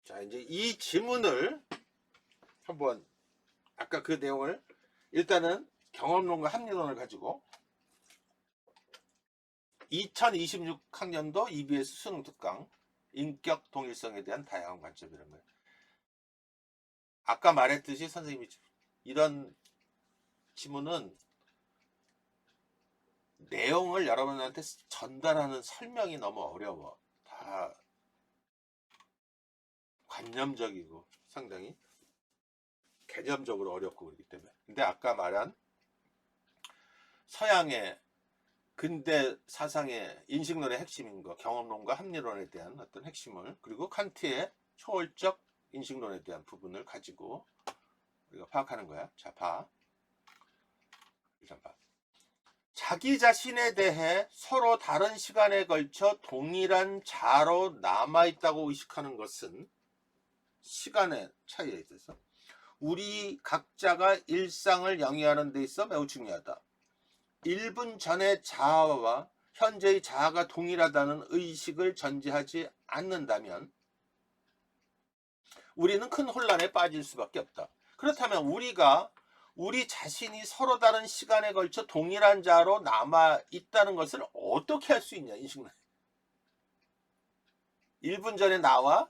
자, 이제 이 지문을 한번 아까 그 내용을 일단은 경험론과 합리론을 가지고 2026학년도 EBS 수능 특강 인격 동일성에 대한 다양한 관점이라는 거예요. 아까 말했듯이 선생님이 이런 지문은 내용을 여러분한테 전달하는 설명이 너무 어려워. 다 관념적이고 상당히 개념적으로 어렵고 그렇기 때문에. 근데 아까 말한 서양의 근대 사상의 인식론의 핵심인 거, 경험론과 합리론에 대한 어떤 핵심을, 그리고 칸트의 초월적 인식론에 대한 부분을 가지고 우리가 파악하는 거야. 자, 봐. 일단 봐. 자기 자신에 대해 서로 다른 시간에 걸쳐 동일한 자로 남아있다고 의식하는 것은 시간의 차이에 있어서 우리 각자가 일상을 영위하는 데 있어 매우 중요하다. 1분 전의 자아와 현재의 자아가 동일하다는 의식을 전제하지 않는다면 우리는 큰 혼란에 빠질 수밖에 없다. 그렇다면 우리가 우리 자신이 서로 다른 시간에 걸쳐 동일한 자로 남아있다는 것을 어떻게 할 수 있냐, 인식론. 1분 전에 나와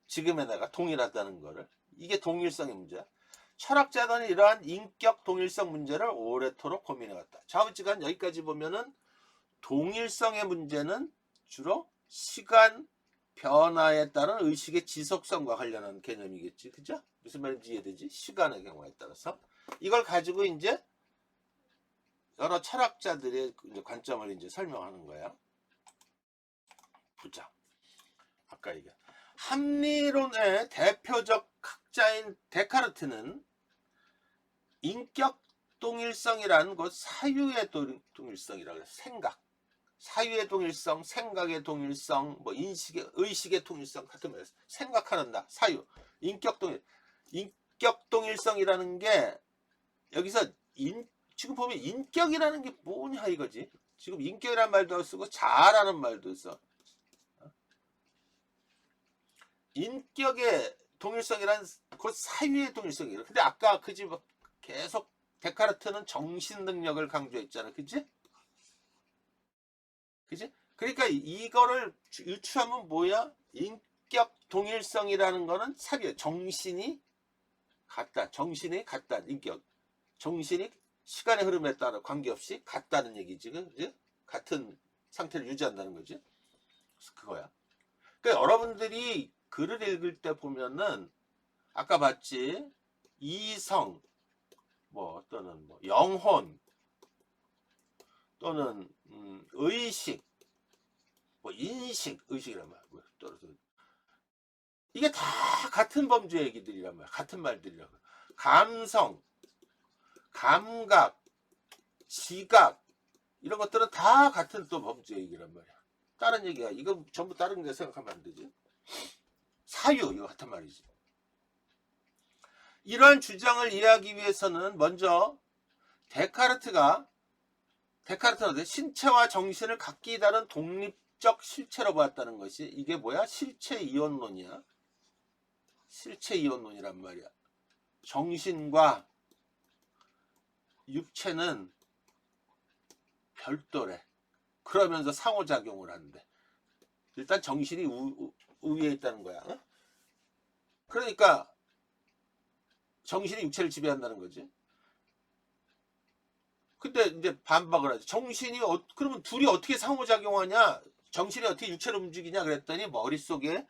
지금의 내가 동일하다는 거를. 이게 동일성의 문제야. 철학자들은 이러한 인격 동일성 문제를 오래도록 고민해왔다. 좌우지간 여기까지 보면은 동일성의 문제는 주로 시간 변화에 따른 의식의 지속성과 관련한 개념이겠지. 그죠? 무슨 말인지 이해되지? 시간의 경우에 따라서. 이걸 가지고 이제 여러 철학자들의 관점을 이제 설명하는 거야. 보자. 아까 얘기한 합리론의 대표적 학자인 데카르트는 인격 동일성이라는 것, 사유의 동일성이라고 해서 생각, 사유의 동일성, 생각의 동일성, 뭐 의식의 동일성 같은 말이에요. 생각하는 나, 사유, 인격 동일성이라는 게 여기서 지금 보면 인격이라는 게 뭐냐 이거지. 지금 인격이라는 말도 쓰고 자아라는 말도 써. 인격의 동일성이란 곧 사유의 동일성이에요. 근데 아까 그지 계속 데카르트는 정신 능력을 강조했잖아. 그지? 그지? 그러니까 이거를 유추하면 뭐야? 인격 동일성이라는 거는 사유, 정신이 같다. 정신이 같다. 인격. 정신이 시간의 흐름에 따라 관계없이 같다는 얘기지. 그지? 같은 상태를 유지한다는 거지. 그거야. 그러니까 여러분들이 글을 읽을 때 보면은 아까 봤지? 이성, 뭐 또는 뭐 영혼, 또는 의식, 뭐 인식, 의식이란 말, 이게 다 같은 범주 얘기들이란 말이야. 같은 말들이라고. 감성, 감각, 지각 이런 것들은 다 같은 또 범주 얘기란 말이야. 다른 얘기야. 이거 전부 다른 게 생각하면 안 되지. 사유 이거 같은 말이지. 이러한 주장을 이해하기 위해서는 먼저 데카르트는 신체와 정신을 각기 다른 독립적 실체로 보았다는 것이 이게 뭐야? 실체 이원론이야. 실체 이원론이란 말이야. 정신과 육체는 별도래. 그러면서 상호작용을 하는데 일단 정신이 우위에 있다는 거야. 어? 그러니까 정신이 육체를 지배한다는 거지. 근데 이제 반박을 하지. 정신이 그러면 둘이 어떻게 상호작용하냐? 정신이 어떻게 육체를 움직이냐 그랬더니 머릿속에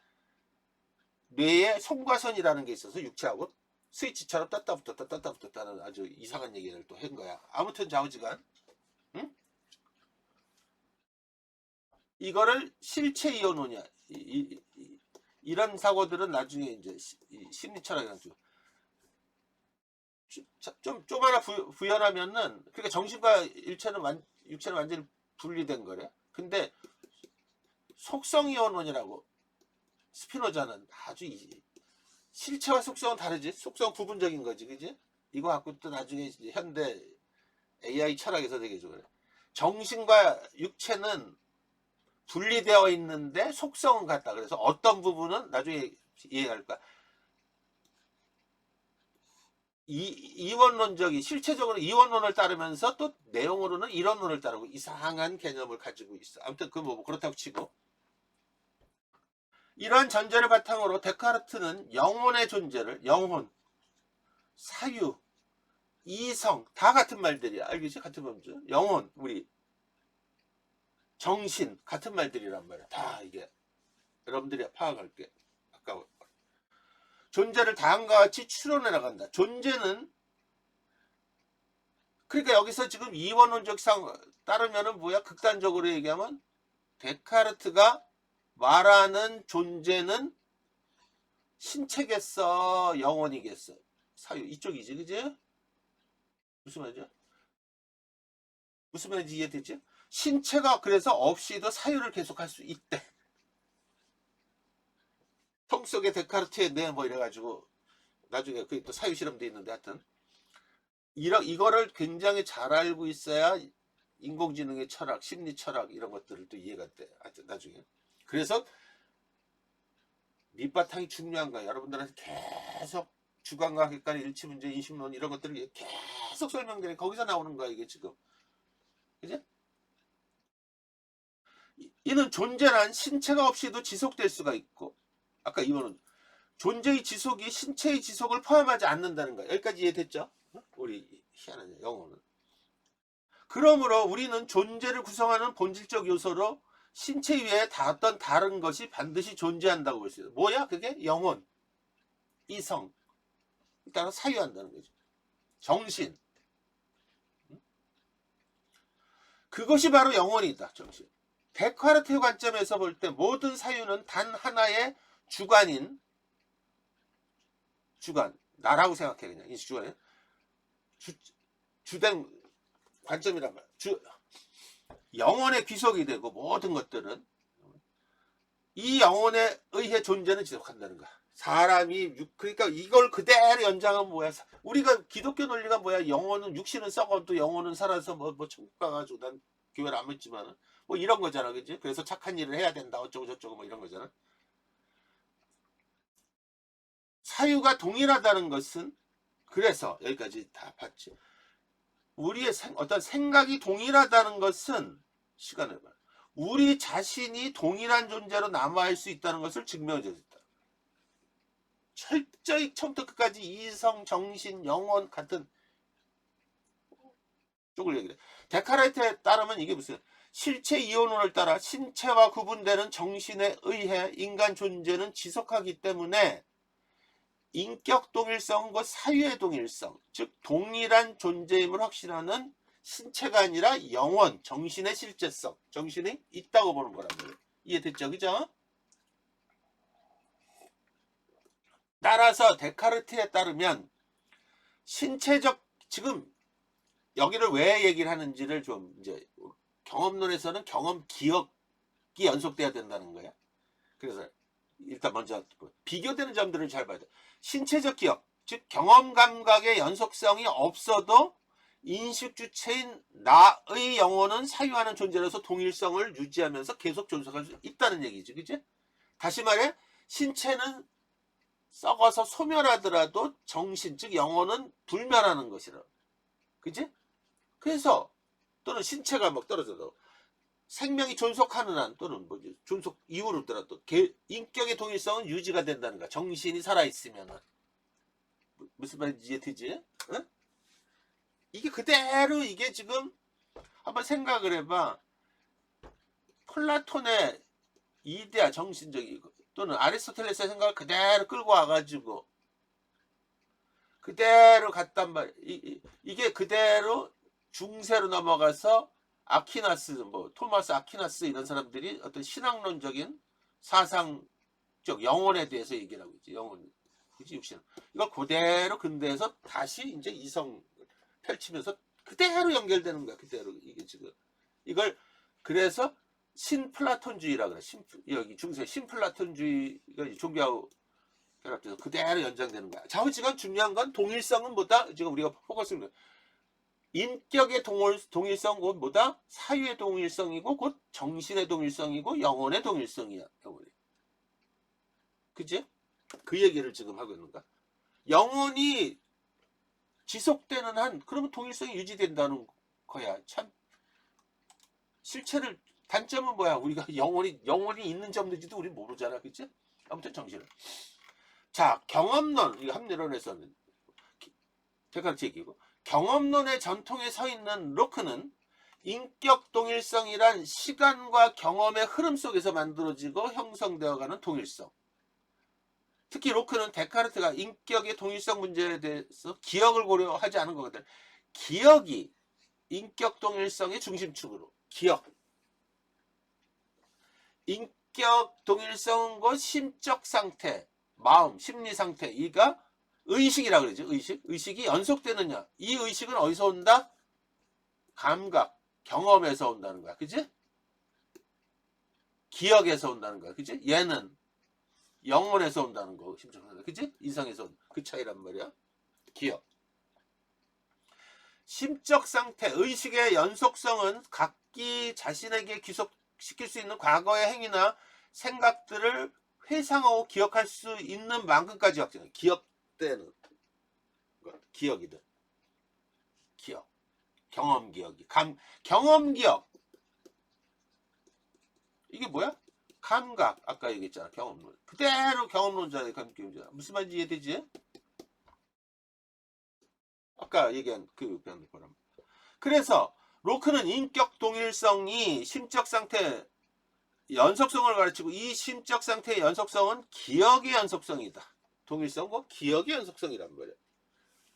뇌에 송과선이라는 게 있어서 육체하고 스위치처럼 떴다 붙었다는 아주 이상한 얘기를 또 한 거야. 아무튼 좌우지간 응? 이거를 실체 이어놓냐. 이런 사고들은 나중에 이제 심리철학이랑 좀 하나 부연하면은 그러니까 정신과 육체는 완전히 분리된 거래. 근데 속성 이어론이라고 스피노자는 아주 실체와 속성은 다르지. 속성 부분적인 거지, 그지? 이거 갖고 또 나중에 이제 현대 AI 철학에서 되게 그래. 정신과 육체는 분리되어 있는데 속성은 같다. 그래서 어떤 부분은 나중에 이해할까? 이원론적이 실체적으로 이원론을 따르면서 또 내용으로는 이론론을 따르고 이상한 개념을 가지고 있어. 아무튼 그 뭐 그렇다고 치고, 이러한 전제를 바탕으로 데카르트는 영혼의 존재를 영혼, 사유, 이성 다 같은 말들이야. 알겠지? 같은 범주. 영혼, 우리 정신 같은 말들이란 말이야. 다 이게 여러분들이 파악할게. 아까 존재를 다음과 같이 추론해 나간다. 존재는 그러니까 여기서 지금 이원론적상 따르면은 뭐야? 극단적으로 얘기하면 데카르트가 말하는 존재는 신체겠어, 영혼이겠어, 사유 이쪽이지, 그지? 무슨 말이죠? 무슨 말인지 이해되지? 신체가 그래서 없이도 사유를 계속할 수 있대. 통 속에 데카르트의 뇌 뭐 이래가지고 나중에 그게 또 사유 실험도 있는데 하여튼 이거를 굉장히 잘 알고 있어야 인공지능의 철학, 심리 철학 이런 것들을 또 이해가 돼. 하여튼 나중에. 그래서 밑바탕이 중요한 거야. 여러분들한테 계속 주관과 객관의 일치 문제, 인식론 이런 것들을 계속 설명되는 거기서 나오는 거야 이게 지금. 그지? 이는 존재란 신체가 없이도 지속될 수가 있고, 아까 이거는 존재의 지속이 신체의 지속을 포함하지 않는다는 거야. 여기까지 이해됐죠? 우리 희한하냐 영어는. 그러므로 우리는 존재를 구성하는 본질적 요소로 신체 위에 어떤 다른 것이 반드시 존재한다고 볼 수 있어요. 뭐야 그게? 영혼, 이성, 따라 사유한다는 거죠. 정신. 그것이 바로 영혼이다. 정신. 데카르트의 관점에서 볼 때 모든 사유는 단 하나의 주관인 주관, 나라고 생각해. 그냥 인식주관이 주된 관점이란 말이야. 영혼의 귀속이 되고 모든 것들은 이 영혼에 의해 존재는 지속한다는 거야. 사람이 그러니까 이걸 그대로 연장하면 뭐야? 우리가 기독교 논리가 뭐야? 영혼은 육신은 썩어도 영혼은 살아서 뭐 천국 가가지고 난 교회를 안 믿지만은 뭐 이런 거잖아, 그지? 그래서 착한 일을 해야 된다, 어쩌고 저쩌고 뭐 이런 거잖아. 사유가 동일하다는 것은 그래서 여기까지 다 봤지. 우리의 어떤 생각이 동일하다는 것은 시간을 봐. 우리 자신이 동일한 존재로 남아할 수 있다는 것을 증명해줬다. 철저히 처음부터 끝까지 이성, 정신, 영혼 같은 쪽을 얘기해. 데카르트에 따르면 이게 무슨 실체 이원론을 따라 신체와 구분되는 정신에 의해 인간 존재는 지속하기 때문에 인격 동일성과 사유의 동일성, 즉 동일한 존재임을 확신하는 신체가 아니라 영혼, 정신의 실제성, 정신이 있다고 보는 거란 말이에요. 이해됐죠? 그죠? 따라서 데카르트에 따르면 신체적, 지금 여기를 왜 얘기를 하는지를 좀 이제 경험론에서는 경험 기억이 연속돼야 된다는 거야. 그래서 일단 먼저 비교되는 점들을 잘 봐야 돼. 신체적 기억, 즉 경험 감각의 연속성이 없어도 인식 주체인 나의 영혼은 사유하는 존재로서 동일성을 유지하면서 계속 존속할 수 있다는 얘기지, 그치? 다시 말해 신체는 썩어서 소멸하더라도 정신, 즉 영혼은 불멸하는 것이라, 그치? 그래서 또는 신체가 막 떨어져도 생명이 존속하는 한 또는 뭐지 존속 이후로 더라도 인격의 동일성은 유지가 된다는 거야. 정신이 살아있으면은. 무슨 말인지 이해되지? 응? 이게 그대로 이게 지금 한번 생각을 해봐. 플라톤의 이데아 정신적인 또는 아리스토텔레스의 생각을 그대로 끌고 와가지고 그대로 갔단 말이야. 이게 그대로 중세로 넘어가서 아퀴나스, 뭐 토마스 아퀴나스 이런 사람들이 어떤 신학론적인 사상적 영혼에 대해서 얘기를 하고 있지. 영혼, 그지 육신. 이걸 그대로 근대에서 다시 이제 이성 펼치면서 그대로 연결되는 거야. 그대로 이게 지금 이걸 그래서 신플라톤주의라 그래. 여기 중세 신플라톤주의가 종교하고 결합돼서 그대로 연장되는 거야. 좌우지간 중요한 건 동일성은 뭐다? 지금 우리가 포커스를 인격의 동일성 곧 뭐다? 사유의 동일성이고 곧 정신의 동일성이고 영혼의 동일성이야. 영혼이. 그치? 그 얘기를 지금 하고 있는가? 영원히 지속되는 한 그러면 동일성이 유지된다는 거야. 참 실체를 단점은 뭐야? 우리가 영원히 있는 점인지도 우리 모르잖아, 그치? 아무튼 정신을. 자, 경험론, 이 합리론에서는 데카르트 얘기고, 경험론의 전통에 서 있는 로크는 인격 동일성이란 시간과 경험의 흐름 속에서 만들어지고 형성되어가는 동일성. 특히 로크는 데카르트가 인격의 동일성 문제에 대해서 기억을 고려하지 않은 거거든. 기억이 인격 동일성의 중심축으로. 기억. 인격 동일성과 심적 상태, 마음, 심리 상태, 이가 의식이라고 그러죠. 의식이 연속되느냐. 이 의식은 어디서 온다? 감각, 경험에서 온다는 거야. 그지? 기억에서 온다는 거야. 그지? 얘는 영혼에서 온다는 거. 심적 상태. 그지? 인상에서 온 그 차이란 말이야. 기억. 심적 상태, 의식의 연속성은 각기 자신에게 귀속시킬 수 있는 과거의 행위나 생각들을 회상하고 기억할 수 있는 만큼까지 확정. 기억되는 것, 기억이든 기억, 경험 기억이, 경험 기억. 이게 뭐야? 감각. 아까 얘기했잖아. 경험론. 그대로 경험론자의 감각이잖아. 무슨 말인지 이해되지? 아까 얘기한 그 변호사람. 그래서 로크는 인격 동일성이 심적 상태 연속성을 가르치고 이 심적 상태의 연속성은 기억의 연속성이다. 동일성과 기억의 연속성이란 말이야.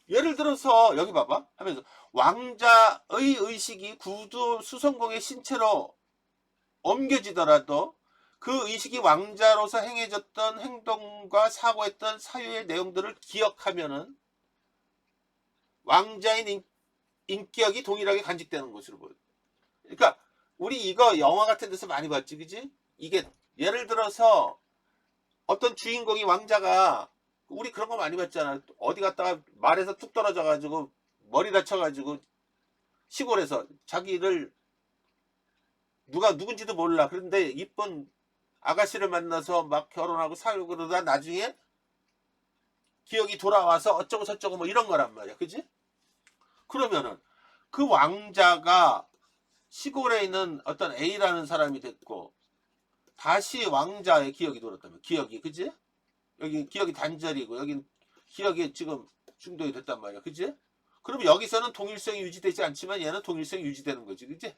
예를 들어서 여기 봐봐 하면서 왕자의 의식이 구두 수성공의 신체로 옮겨지더라도 그 의식이 왕자로서 행해졌던 행동과 사고했던 사유의 내용들을 기억하면은 왕자인 인격이 동일하게 간직되는 것으로 보여. 그러니까 우리 이거 영화 같은 데서 많이 봤지, 그지? 이게 예를 들어서 어떤 주인공이 왕자가 우리 그런 거 많이 봤잖아. 어디 갔다가 말에서 툭 떨어져가지고 머리 다쳐가지고 시골에서 자기를 누가 누군지도 몰라. 그런데 이쁜 아가씨를 만나서 막 결혼하고 살고 그러다 나중에 기억이 돌아와서 어쩌고 저쩌고 뭐 이런 거란 말이야. 그지? 그러면은 그 왕자가 시골에 있는 어떤 A라는 사람이 됐고 다시 왕자의 기억이 돌았다면 기억이 그지? 여기 기억이 단절이고 여기 기억이 지금 중독이 됐단 말이야. 그지? 그럼 여기서는 동일성이 유지되지 않지만 얘는 동일성이 유지되는 거지. 그지?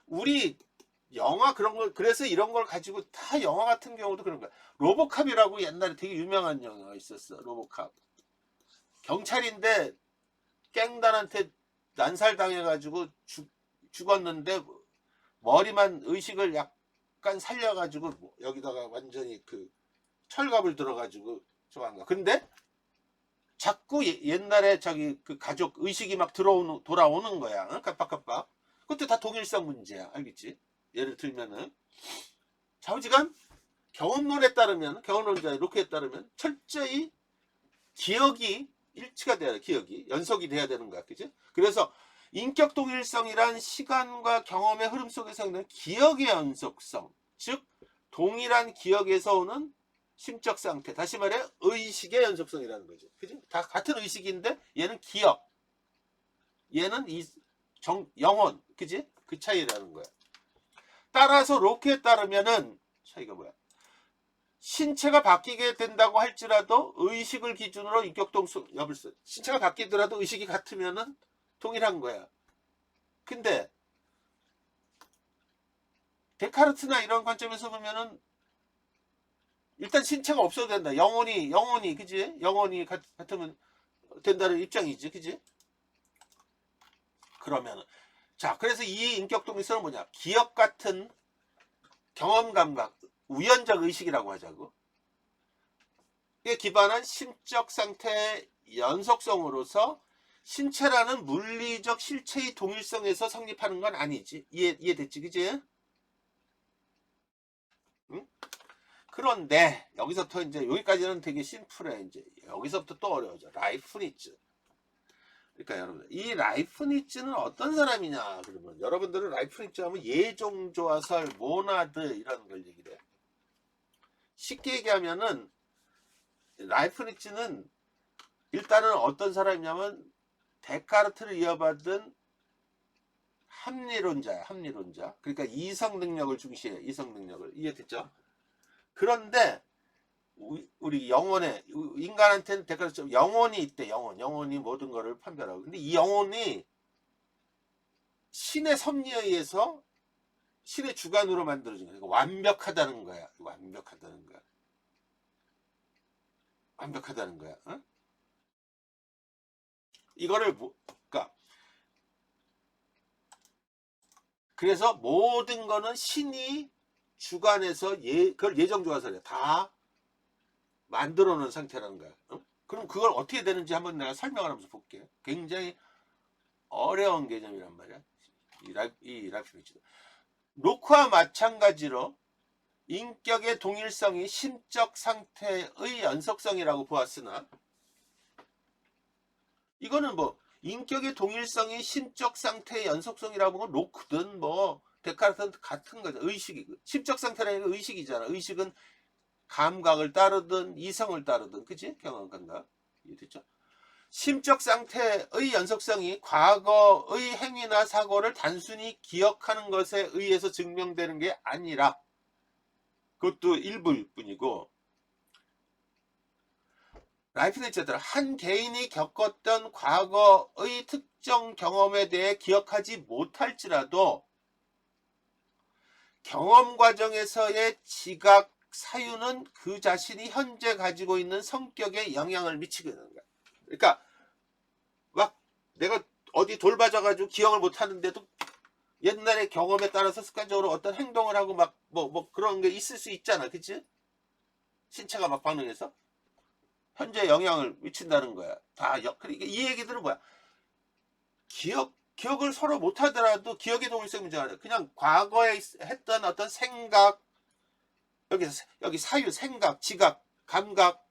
우리 영화 그런 걸 그래서 이런 걸 가지고 다 영화 같은 경우도 그런 거야. 로보캅이라고 옛날에 되게 유명한 영화가 있었어. 로보캅. 경찰인데 깽단한테 난살당해가지고 죽었는데 머리만 의식을 약간 살려가지고 여기다가 완전히 그 철갑을 들어가지고 저한가. 근데 자꾸 옛날에 자기 그 가족 의식이 막 돌아오는 거야. 응? 깜빡깜빡. 그것도 다 동일성 문제야. 알겠지? 예를 들면은 좌우지간 경험론에 따르면 경험론자의 로크에 따르면 철저히 기억이 일치가 돼야 돼. 기억이 연속이 돼야 되는 거야. 그지? 그래서 인격 동일성이란 시간과 경험의 흐름 속에서 있는 기억의 연속성, 즉 동일한 기억에서 오는 심적 상태, 다시 말해 의식의 연속성이라는 거죠. 그지? 다 같은 의식인데 얘는 기억, 얘는 영혼, 그지? 그 차이라는 거야. 따라서 로크에 따르면은 차이가 뭐야? 신체가 바뀌게 된다고 할지라도 의식을 기준으로 인격 동일성을 써. 신체가 바뀌더라도 의식이 같으면은 동일한 거야. 근데 데카르트나 이런 관점에서 보면은 일단 신체가 없어도 된다. 영혼이 그지? 영혼이 같으면 된다는 입장이지, 그지? 그러면은 자, 그래서 이 인격 동일성은 뭐냐? 기억 같은 경험 감각, 우연적 의식이라고 하자고. 이에 기반한 심적 상태의 연속성으로서 신체라는 물리적 실체의 동일성에서 성립하는 건 아니지. 이해됐지, 그지? 응? 그런데 여기서부터 이제 여기까지는 되게 심플해. 이제 여기서부터 또 어려워져. 라이프니츠. 그러니까 여러분 이 라이프니츠는 어떤 사람이냐? 그러면 여러분들은 라이프니츠 하면 예종조화설, 모나드 이런 걸 얘기를 해. 쉽게 얘기하면은 라이프니츠는 일단은 어떤 사람이냐면 데카르트를 이어받은 합리론자야. 합리론자. 그러니까 이성 능력을 중시해. 이성 능력을. 이해됐죠? 그런데 우리 영혼에, 인간한테는 데카르트 영혼이 있대. 영혼이 모든 것을 판별하고. 근데 이 영혼이 신의 섭리에 의해서 신의 주관으로 만들어진 거야. 그러니까 완벽하다는 거야. 완벽하다는 거야. 완벽하다는 거야. 어? 이거를 그러니까 그래서 모든 거는 신이 주관해서 그걸 예정조화설이야. 다 만들어 놓은 상태라는 거야. 어? 그럼 그걸 어떻게 되는지 한번 내가 설명을 하면서 볼게. 굉장히 어려운 개념이란 말이야. 이 라이프니츠도. 로크와 마찬가지로 인격의 동일성이 심적 상태의 연속성이라고 보았으나 이거는 뭐 인격의 동일성이 심적 상태의 연속성이라고 보면 로크든 뭐 데카르트든 같은 거죠. 의식이 심적 상태라는 게 의식이잖아. 의식은 감각을 따르든 이성을 따르든 그치? 경험 감각. 이해됐죠? 심적 상태의 연속성이 과거의 행위나 사고를 단순히 기억하는 것에 의해서 증명되는 게 아니라 그것도 일부일 뿐이고 라이프니츠는 한 개인이 겪었던 과거의 특정 경험에 대해 기억하지 못할지라도 경험 과정에서의 지각 사유는 그 자신이 현재 가지고 있는 성격에 영향을 미치게 되는 거야. 그러니까 막 내가 어디 돌봐져가지고 기억을 못하는데도 옛날의 경험에 따라서 습관적으로 어떤 행동을 하고 막 뭐 그런 게 있을 수 있잖아. 그치? 신체가 막 반응해서 현재 영향을 미친다는 거야. 그러니까 이 얘기들은 뭐야? 기억을 서로 못하더라도 기억의 동일성 문제가 아니라 그냥 과거에 했던 어떤 생각, 여기 사유, 생각, 지각, 감각,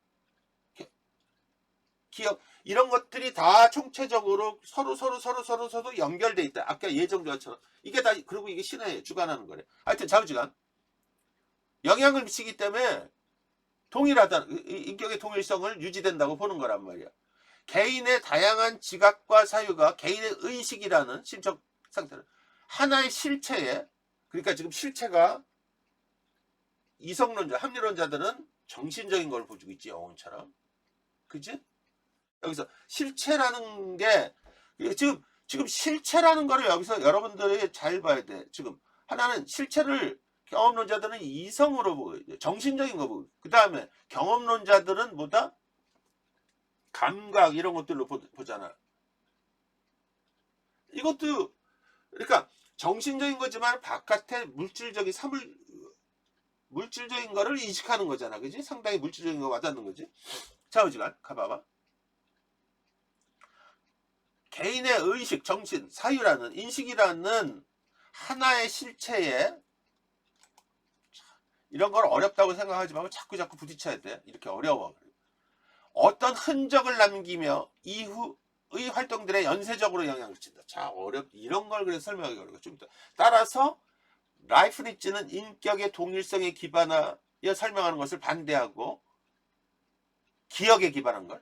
기억 이런 것들이 다 총체적으로 서로 연결돼 있다. 아까 예정조화처럼 이게 다 그리고 이게 신에 주관하는 거래. 하여튼 좌우지간 영향을 미치기 때문에 동일하다. 인격의 동일성을 유지된다고 보는 거란 말이야. 개인의 다양한 지각과 사유가 개인의 의식이라는 심적 상태를 하나의 실체에 그러니까 지금 실체가 이성론자, 합리론자들은 정신적인 걸 보여주고 있지 영혼처럼. 그치? 여기서 실체라는 게 지금 실체라는 거를 여기서 여러분들이 잘 봐야 돼. 지금 하나는 실체를 경험론자들은 이성으로 보고 정신적인 거 보고 그 다음에 경험론자들은 뭐다? 감각 이런 것들로 보잖아. 이것도 그러니까 정신적인 거지만 바깥에 물질적인 거를 인식하는 거잖아. 그지? 상당히 물질적인 거 와닿는 거지. 자, 오지간 가봐봐. 개인의 의식, 정신, 사유라는 인식이라는 하나의 실체에 이런 걸 어렵다고 생각하지 말고 자꾸 부딪혀야 돼. 이렇게 어려워. 어떤 흔적을 남기며 이후의 활동들에 연쇄적으로 영향을 미친다. 자, 이런 걸 그래서 설명하기 어려워. 좀 따라서 라이프니츠는 인격의 동일성에 기반하여 설명하는 것을 반대하고 기억에 기반한 걸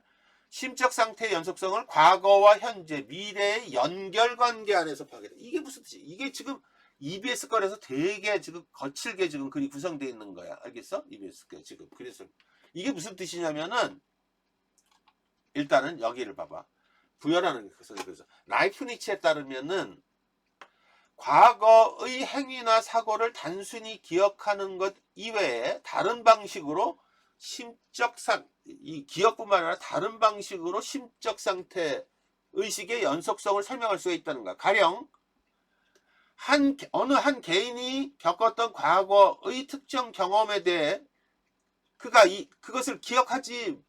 심적 상태의 연속성을 과거와 현재, 미래의 연결관계 안에서 파괴다. 이게 무슨 뜻이야? 이게 지금 EBS 거라서 되게 지금 거칠게 지금 글이 구성되어 있는 거야. 알겠어? EBS 거 지금. 그래서 이게 무슨 뜻이냐면은 일단은 여기를 봐봐. 부여라는 것을 그래서 라이프니츠에 따르면은 과거의 행위나 사고를 단순히 기억하는 것 이외에 다른 방식으로 이 기억뿐만 아니라 다른 방식으로 심적 상태 의식의 연속성을 설명할 수가 있다는 거야. 가령 어느 한 개인이 겪었던 과거의 특정 경험에 대해 그것을 기억하지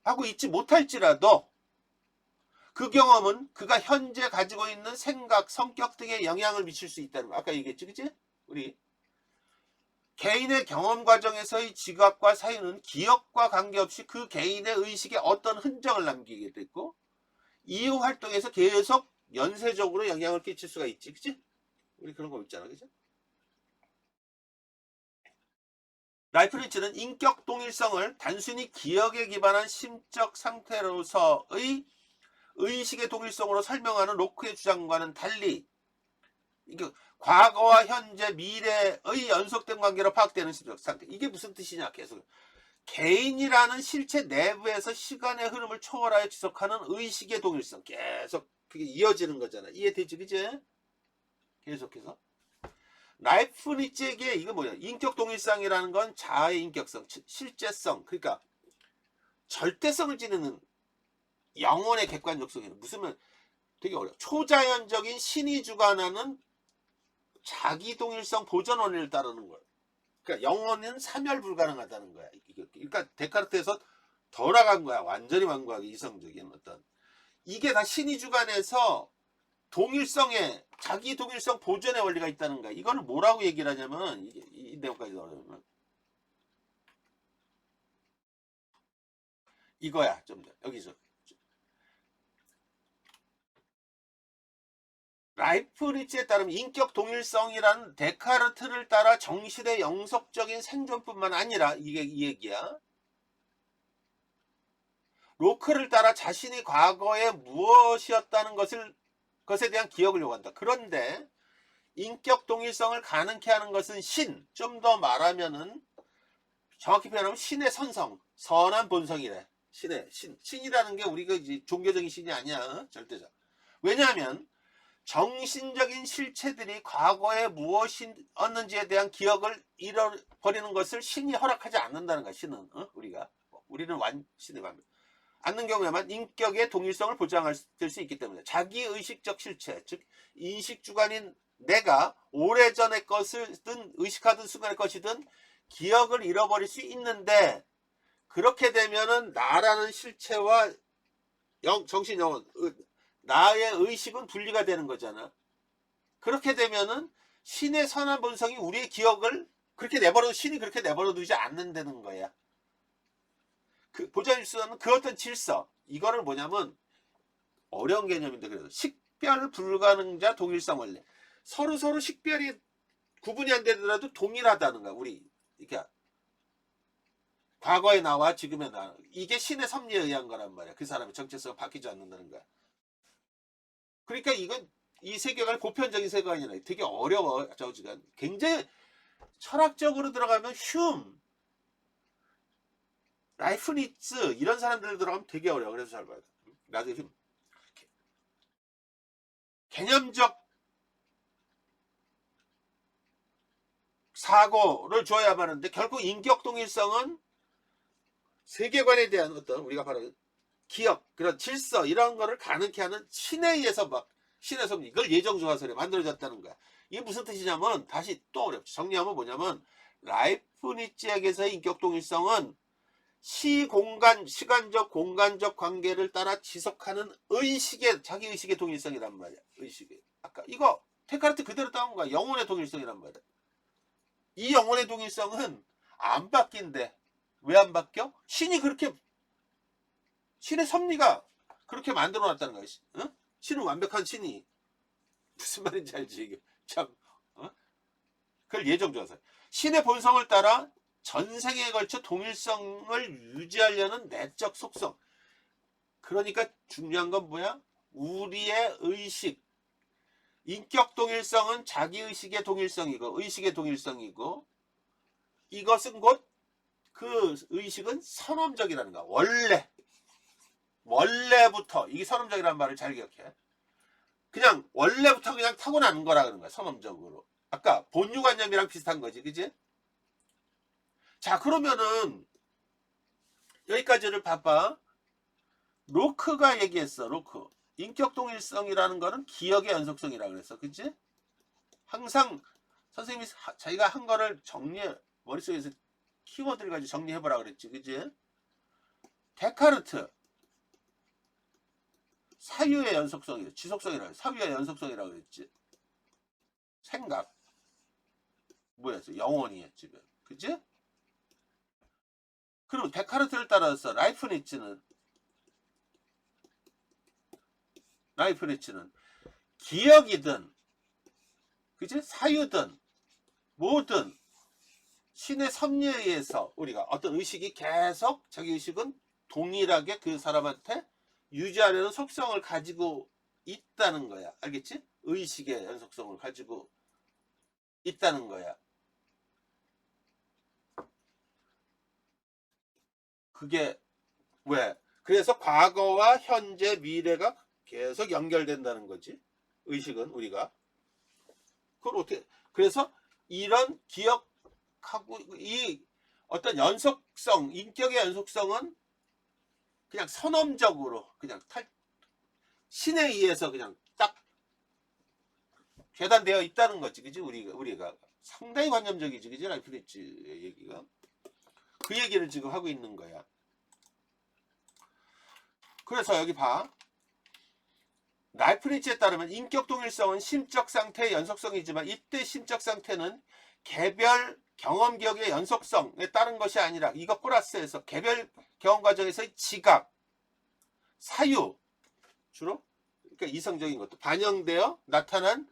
하고 있지 못할지라도 그 경험은 그가 현재 가지고 있는 생각, 성격 등에 영향을 미칠 수 있다는 거. 아까 얘기했지, 그치? 우리 개인의 경험 과정에서의 지각과 사유는 기억과 관계없이 그 개인의 의식에 어떤 흔적을 남기게 됐고 이후 활동에서 계속 연쇄적으로 영향을 끼칠 수가 있지, 그치? 우리 그런 거 있잖아, 그치? 라이프니츠는 인격 동일성을 단순히 기억에 기반한 심적 상태로서의 의식의 동일성으로 설명하는 로크의 주장과는 달리 이게 과거와 현재, 미래의 연속된 관계로 파악되는 심적 상태. 이게 무슨 뜻이냐? 계속 개인이라는 실체 내부에서 시간의 흐름을 초월하여 지속하는 의식의 동일성. 계속 그게 이어지는 거잖아. 이해되지, 그지? 계속해서. 라이프니츠에게 이거 뭐야? 인격 동일성이라는 건 자아의 인격성, 실제성, 그러니까 절대성을 지니는 영혼의 객관적성이에요. 무슨 말? 되게 어려워. 초자연적인 신이 주관하는 자기 동일성 보존 원리를 따르는 거예요. 그러니까 영혼은 사멸 불가능하다는 거야. 그러니까 데카르트에서 더 나간 거야. 완전히 완고하게 이성적인 어떤. 이게 다 신이 주관해서 동일성에 자기 동일성 보존의 원리가 있다는 거야. 이거는 뭐라고 얘기를 하냐면 이 내용까지 나오면 이거야. 좀 여기서 라이프니츠에 따르면 인격 동일성이란 데카르트를 따라 정신의 영속적인 생존뿐만 아니라 이게 이 얘기야. 로크를 따라 자신이 과거에 무엇이었다는 것에 대한 기억을 요구한다. 그런데 인격 동일성을 가능케 하는 것은 신, 좀 더 말하면은 정확히 표현하면 신의 선성, 선한 본성이래. 신이라는 게 우리가 이제 종교적인 신이 아니야. 절대적. 왜냐하면 정신적인 실체들이 과거에 무엇이었는지에 대한 기억을 잃어버리는 것을 신이 허락하지 않는다는 거야. 신은 우리는 신의 반면 않는 경우에만 인격의 동일성을 보장할 수 있기 때문에 자기 의식적 실체, 즉 인식 주관인 내가 오래전의 것이든 의식하던 순간의 것이든 기억을 잃어버릴 수 있는데, 그렇게 되면은 나라는 실체와 정신 영혼, 나의 의식은 분리가 되는 거잖아. 그렇게 되면은 신의 선한 본성이 우리의 기억을 그렇게 신이 그렇게 내버려 두지 않는다는 거야. 보존할 수 있는 그 어떤 질서, 이거를 뭐냐면 어려운 개념인데, 그래서 식별 불가능자 동일성 원리. 서로 식별이 구분이 안 되더라도 동일하다는 거야. 우리 이렇게 과거의 나와 지금의 나, 이게 신의 섭리에 의한 거란 말이야. 그 사람의 정체성을 바뀌지 않는다는 거야. 그러니까 이건 이 세계관이 보편적인 세계관이 아니라 되게 어려워. 저지간 굉장히 철학적으로 들어가면 라이프니츠 이런 사람들 들어가면 되게 어려워. 그래서 잘 봐야 돼. 나중에 개념적 사고를 줘야만 하는데, 결국 인격 동일성은 세계관에 대한 어떤 우리가 바로 기억, 그런 질서 이런 거를 가능케 하는 신에 의해서 신의 섭리, 이걸 예정조화설에 만들어졌다는 거야. 이게 무슨 뜻이냐면, 다시 또 어렵지. 정리하면 뭐냐면, 라이프니츠에게서의 인격 동일성은 시간적 공간적 관계를 따라 지속하는 자기 의식의 동일성이란 말이야. 의식의. 아까 이거 데카르트 그대로 따온 거야. 영혼의 동일성이란 말이야. 이 영혼의 동일성은 안 바뀐대. 왜 안 바뀌어? 신의 섭리가 그렇게 만들어 놨다는 거야. 응? 신은 완벽한 신이. 무슨 말인지 알지? 이게 참. 그걸 예정조사. 신의 본성을 따라 전생에 걸쳐 동일성을 유지하려는 내적 속성. 그러니까 중요한 건 뭐야? 우리의 의식. 인격 동일성은 자기 의식의 동일성이고, 의식의 동일성이고, 이것은 곧 그 의식은 선험적이라는 거야. 원래부터. 이게 선험적이라는 말을 잘 기억해. 그냥 원래부터 그냥 타고나는 거라 그러는 거야. 선험적으로. 아까 본유관념이랑 비슷한 거지. 그지? 자, 그러면은 여기까지를 봐봐. 로크가 얘기했어. 로크. 인격 동일성이라는 거는 기억의 연속성이라고 그랬어. 그치? 항상 선생님이 자기가 한 거를 머릿속에서 키워드를 가지고 정리해보라 그랬지. 그치? 데카르트. 사유의 연속성이라, 지속성이라, 사유의 연속성이라고 그랬지. 생각. 뭐였어? 영혼이었지. 그치? 그리고 데카르트를 따라서 라이프니츠는 기억이든, 그치? 사유든, 뭐든 신의 섭리에 의해서 우리가 어떤 의식이 계속 자기 의식은 동일하게 그 사람한테 유지하려는 속성을 가지고 있다는 거야. 알겠지? 의식의 연속성을 가지고 있다는 거야. 그게 왜? 그래서 과거와 현재, 미래가 계속 연결된다는 거지. 의식은 우리가. 그걸 어떻게, 그래서 이런 기억하고 이 어떤 연속성, 인격의 연속성은 그냥 선언적으로 그냥 신에 의해서 그냥 딱 계단되어 있다는 거지. 그지? 우리가 상당히 관념적이지. 그지? 라이프니츠의 얘기가. 그 얘기를 지금 하고 있는 거야. 그래서 여기 봐. 라이프니츠에 따르면 인격 동일성은 심적 상태의 연속성이지만 이때 심적 상태는 개별 경험 기억의 연속성에 따른 것이 아니라 이것 플러스해서 개별 경험 과정에서의 지각, 사유, 주로 그러니까 이성적인 것도 반영되어 나타난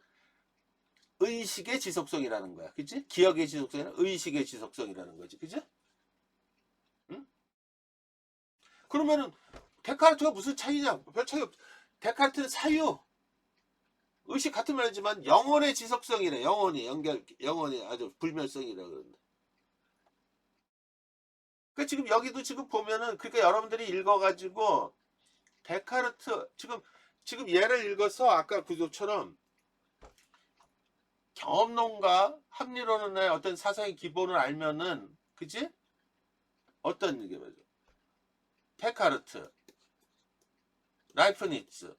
의식의 지속성이라는 거야. 그치? 기억의 지속성이 아니라 의식의 지속성이라는 거지. 그치? 응? 그러면은 데카르트가 무슨 차이냐? 별 차이 없. 데카르트는 사유, 의식 같은 말이지만 영혼의 지속성이래. 영혼이 아주 불멸성이라 그런다. 그러니까 지금 여기도 지금 보면은 그러니까 여러분들이 읽어가지고 데카르트 지금 예를 읽어서 아까 구조처럼 경험론과 합리론의 어떤 사상의 기본을 알면은 그지? 어떤 얘기 말이죠? 데카르트, 라이프니츠,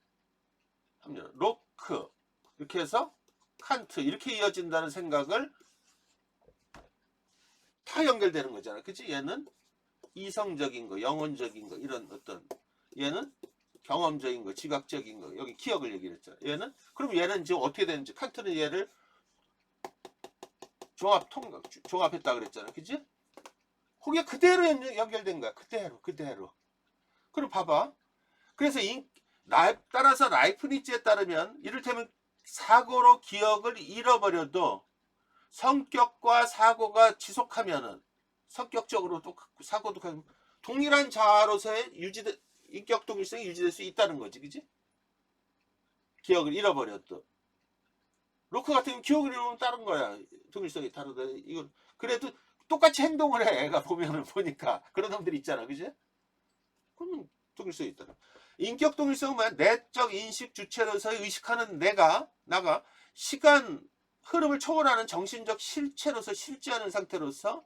합리론, 로크 이렇게 해서 칸트 이렇게 이어진다는 생각을 다 연결되는 거잖아. 그치? 얘는 이성적인 거, 영혼적인 거, 이런 어떤, 얘는 경험적인 거, 지각적인 거, 여기 기억을 얘기를 했잖아. 얘는, 그럼 얘는 지금 어떻게 되는지, 칸트는 얘를 종합했다 그랬잖아. 그치? 그게 그대로 연결된 거야. 그대로. 그럼 봐봐. 그래서 따라서 라이프니츠에 따르면, 이를테면 사고로 기억을 잃어버려도 성격과 사고가 지속하면은 성격적으로 또 사고도 동일한 자아로서의 인격 동일성이 유지될 수 있다는 거지. 그지? 기억을 잃어버렸도. 로크 같은 경우는 기억을 잃으면 다른 거야. 동일성이 다르다. 이건 그래도 똑같이 행동을 해. 애가 보니까 그런 놈들이 있잖아. 그지? 그러면 동일성이 있다. 인격 동일성은 뭐야? 내적 인식 주체로서의 의식하는 나가 시간 흐름을 초월하는 정신적 실체로서 실제하는 상태로서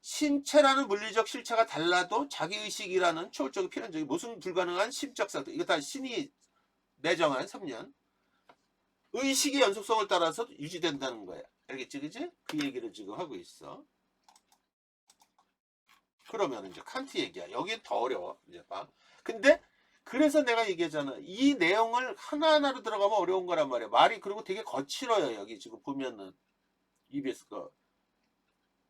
신체라는 물리적 실체가 달라도 자기의식이라는 초월적인 필연적인 모순 불가능한 심적 상태, 이거 다 신이 내정한 3년 의식의 연속성을 따라서 유지된다는 거야. 알겠지? 그지? 그 얘기를 지금 하고 있어. 그러면 이제 칸트 얘기야. 여기 더 어려워. 이제 봐. 근데 그래서 내가 얘기하잖아. 이 내용을 하나하나로 들어가면 어려운 거란 말이야. 말이 그리고 되게 거칠어요. 여기 지금 보면은 EBS 거.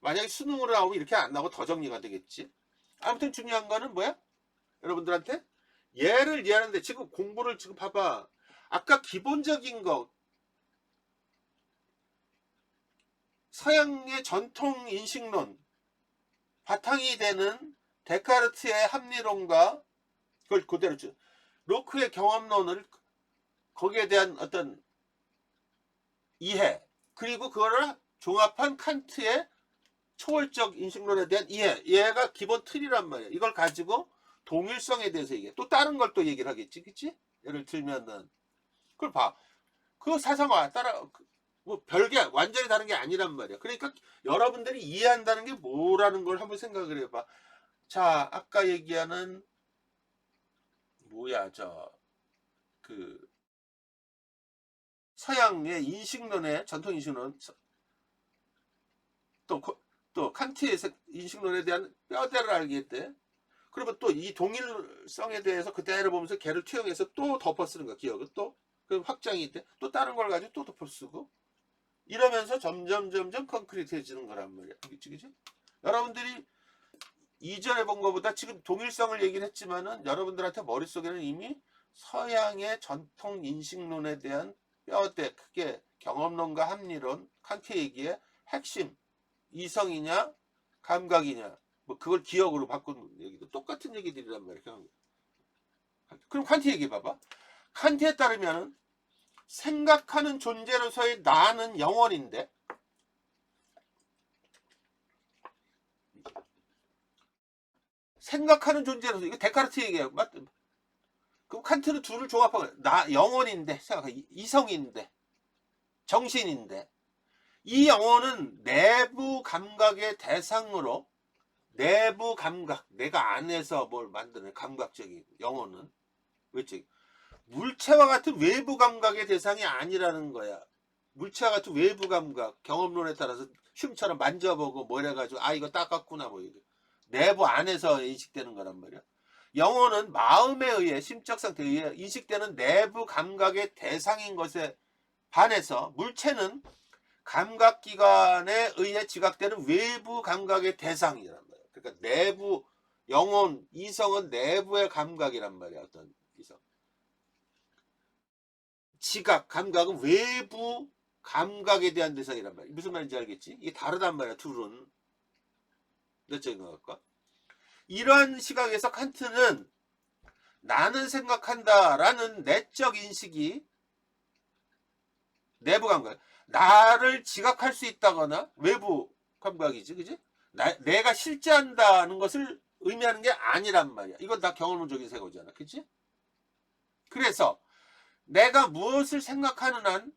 만약에 수능으로 나오면 이렇게 안 나오고 더 정리가 되겠지. 아무튼 중요한 거는 뭐야? 여러분들한테 얘를 이해하는데 지금 공부를 지금 봐봐. 아까 기본적인 거 서양의 전통 인식론 바탕이 되는 데카르트의 합리론과 그걸 그대로 로크의 경험론을 거기에 대한 어떤 이해 그리고 그거를 종합한 칸트의 초월적 인식론에 대한 이해 얘가 기본 틀이란 말이야. 이걸 가지고 동일성에 대해서 얘기해. 또 다른 걸 또 얘기를 하겠지. 그치? 예를 들면은 그걸 봐. 그 사상과 따라 뭐 별게 완전히 다른 게 아니란 말이야. 그러니까 여러분들이 이해한다는 게 뭐라는 걸 한번 생각을 해봐. 자, 아까 얘기하는 뭐야 그 서양의 인식론의 전통 인식론 또 칸트의 인식론에 대한 뼈대를 알겠대. 그러면 또 이 동일성에 대해서 그대로 보면서 걔를 투영해서 또 덮어 쓰는 거야. 기억을 또 그 확장이 돼. 또 다른 걸 가지고 또 덮어 쓰고 이러면서 점점 콘크리트해지는 거란 말이야. 그치? 여러분들이 이전에 본 것보다 지금 동일성을 얘기를 했지만은 여러분들한테 머릿속에는 이미 서양의 전통 인식론에 대한 뼈대 크게 경험론과 합리론 칸트 얘기의 핵심 이성이냐 감각이냐 뭐 그걸 기억으로 바꾼 얘기도 똑같은 얘기들이란 말이야. 그럼 칸트 얘기 봐봐. 칸트에 따르면은 생각하는 존재로서의 나는 영원인데 생각하는 존재로서 이거 데카르트 얘기야. 맞? 그럼 칸트는 둘을 종합하고 나 영혼인데 생각해 이성인데 정신인데 이 영혼은 내부 감각의 대상으로 내부 감각 내가 안에서 뭘 만드는 감각적인 영혼은 외적 물체와 같은 외부 감각의 대상이 아니라는 거야. 물체와 같은 외부 감각 경험론에 따라서 흉처럼 만져보고 뭐 이래가지고 아 이거 닦았구나 뭐 이게 내부 안에서 인식되는 거란 말이야. 영혼은 마음에 의해 심적 상태에 의해 인식되는 내부 감각의 대상인 것에 반해서 물체는 감각기관에 의해 지각되는 외부 감각의 대상이란 말이야. 그러니까 내부 영혼 이성은 내부의 감각이란 말이야. 어떤 이성 지각 감각은 외부 감각에 대한 대상이란 말이야. 무슨 말인지 알겠지? 이게 다르단 말이야. 둘은 내적인 것과 이러한 시각에서 칸트는 나는 생각한다라는 내적 인식이 내부 감각 나를 지각할 수 있다거나 외부 감각이지 그지? 내가 실제한다는 것을 의미하는 게 아니란 말이야. 이건 다 경험론적인 세고잖아 그치? 그래서 내가 무엇을 생각하는 한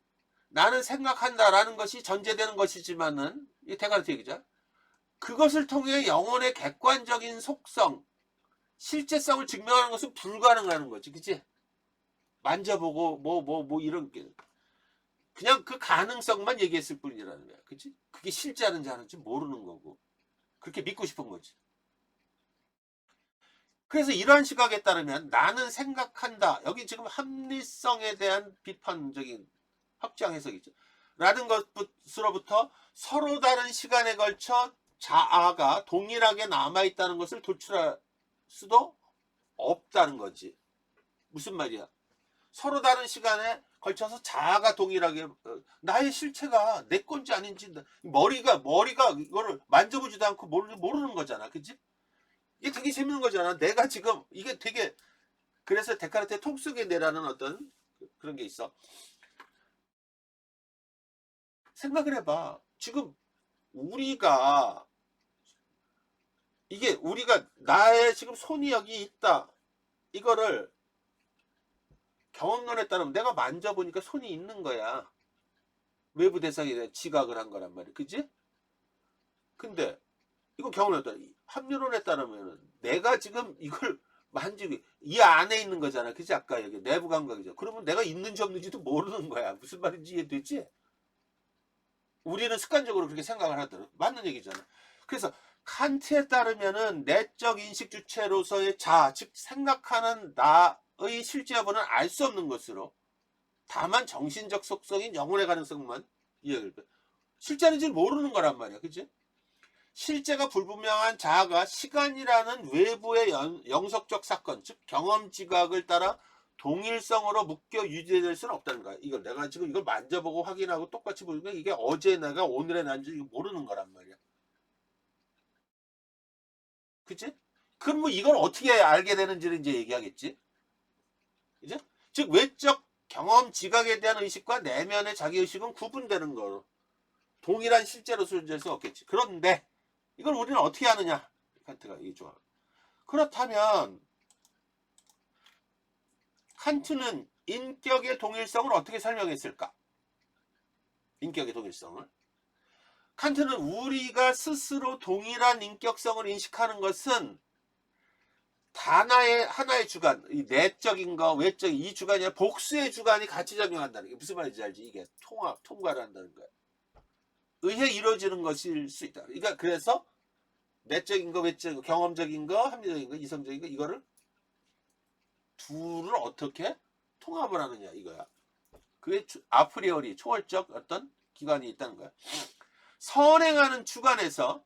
나는 생각한다라는 것이 전제되는 것이지만은 이 데카르트 얘기죠. 그것을 통해 영혼의 객관적인 속성 실제성을 증명하는 것은 불가능하는 거지 그치? 만져보고 뭐 이런 게 그냥 그 가능성만 얘기했을 뿐이라는 거야 그치? 그게 실제 하는지 아닌지 모르는 거고 그렇게 믿고 싶은 거지. 그래서 이러한 시각에 따르면 나는 생각한다 여기 지금 합리성에 대한 비판적인 확장 해석이죠. 라는 것으로부터 서로 다른 시간에 걸쳐 자아가 동일하게 남아있다는 것을 도출할 수도 없다는 거지. 무슨 말이야? 서로 다른 시간에 걸쳐서 자아가 동일하게 나의 실체가 내 건지 아닌지 머리가 이거를 만져보지도 않고 모르는 거잖아. 그치? 이게 되게 재밌는 거잖아. 내가 지금 이게 되게 그래서 데카르트의 통속의 뇌라는 어떤 그런 게 있어. 생각을 해봐. 지금 우리가 이게 우리가 나의 지금 손이 여기 있다. 이거를 경험론에 따르면 내가 만져보니까 손이 있는 거야. 외부 대상에 대한 지각을 한 거란 말이야. 그지? 근데 이거 경험론에 따라 합리론에 따르면 내가 지금 이걸 만지고 이 안에 있는 거잖아. 그지? 아까 여기 내부 감각이죠. 그러면 내가 있는지 없는지도 모르는 거야. 무슨 말인지 이해되지? 우리는 습관적으로 그렇게 생각을 하더라고. 맞는 얘기잖아. 그래서 칸트에 따르면은 내적 인식 주체로서의 자아, 즉 생각하는 나의 실제 여부는 알 수 없는 것으로 다만 정신적 속성인 영혼의 가능성만 이해를 해. 실제는지 모르는 거란 말이야. 그치? 실제가 불분명한 자아가 시간이라는 외부의 영속적 사건, 즉 경험 지각을 따라 동일성으로 묶여 유지될 수는 없다는 거야. 이걸 내가 지금 이걸 만져보고 확인하고 똑같이 보니까 이게 어제 내가 오늘의 난지 모르는 거란 말이야. 그치? 그럼 뭐 이걸 어떻게 알게 되는지를 이제 얘기하겠지. 그죠? 즉 외적 경험 지각에 대한 의식과 내면의 자기의식은 구분되는 거로 동일한 실제로 존재할 수 없겠지. 그런데 이걸 우리는 어떻게 하느냐? 칸트가 이 조합. 그렇다면 칸트는 인격의 동일성을 어떻게 설명했을까? 인격의 동일성을. 칸트는 우리가 스스로 동일한 인격성을 인식하는 것은 하나의 주관, 이 내적인 거, 외적인 이 주관이 아니라 복수의 주관이 같이 작용한다는 게 무슨 말인지 알지? 이게 통과를 한다는 거야. 의해 이루어지는 것일 수 있다. 그러니까 그래서 내적인 거, 외적인 거, 경험적인 거, 합리적인 거, 이성적인 거 이거를 둘을 어떻게 통합을 하느냐 이거야. 그게 아프리어리 초월적 어떤 기관이 있다는 거야. 선행하는 주관에서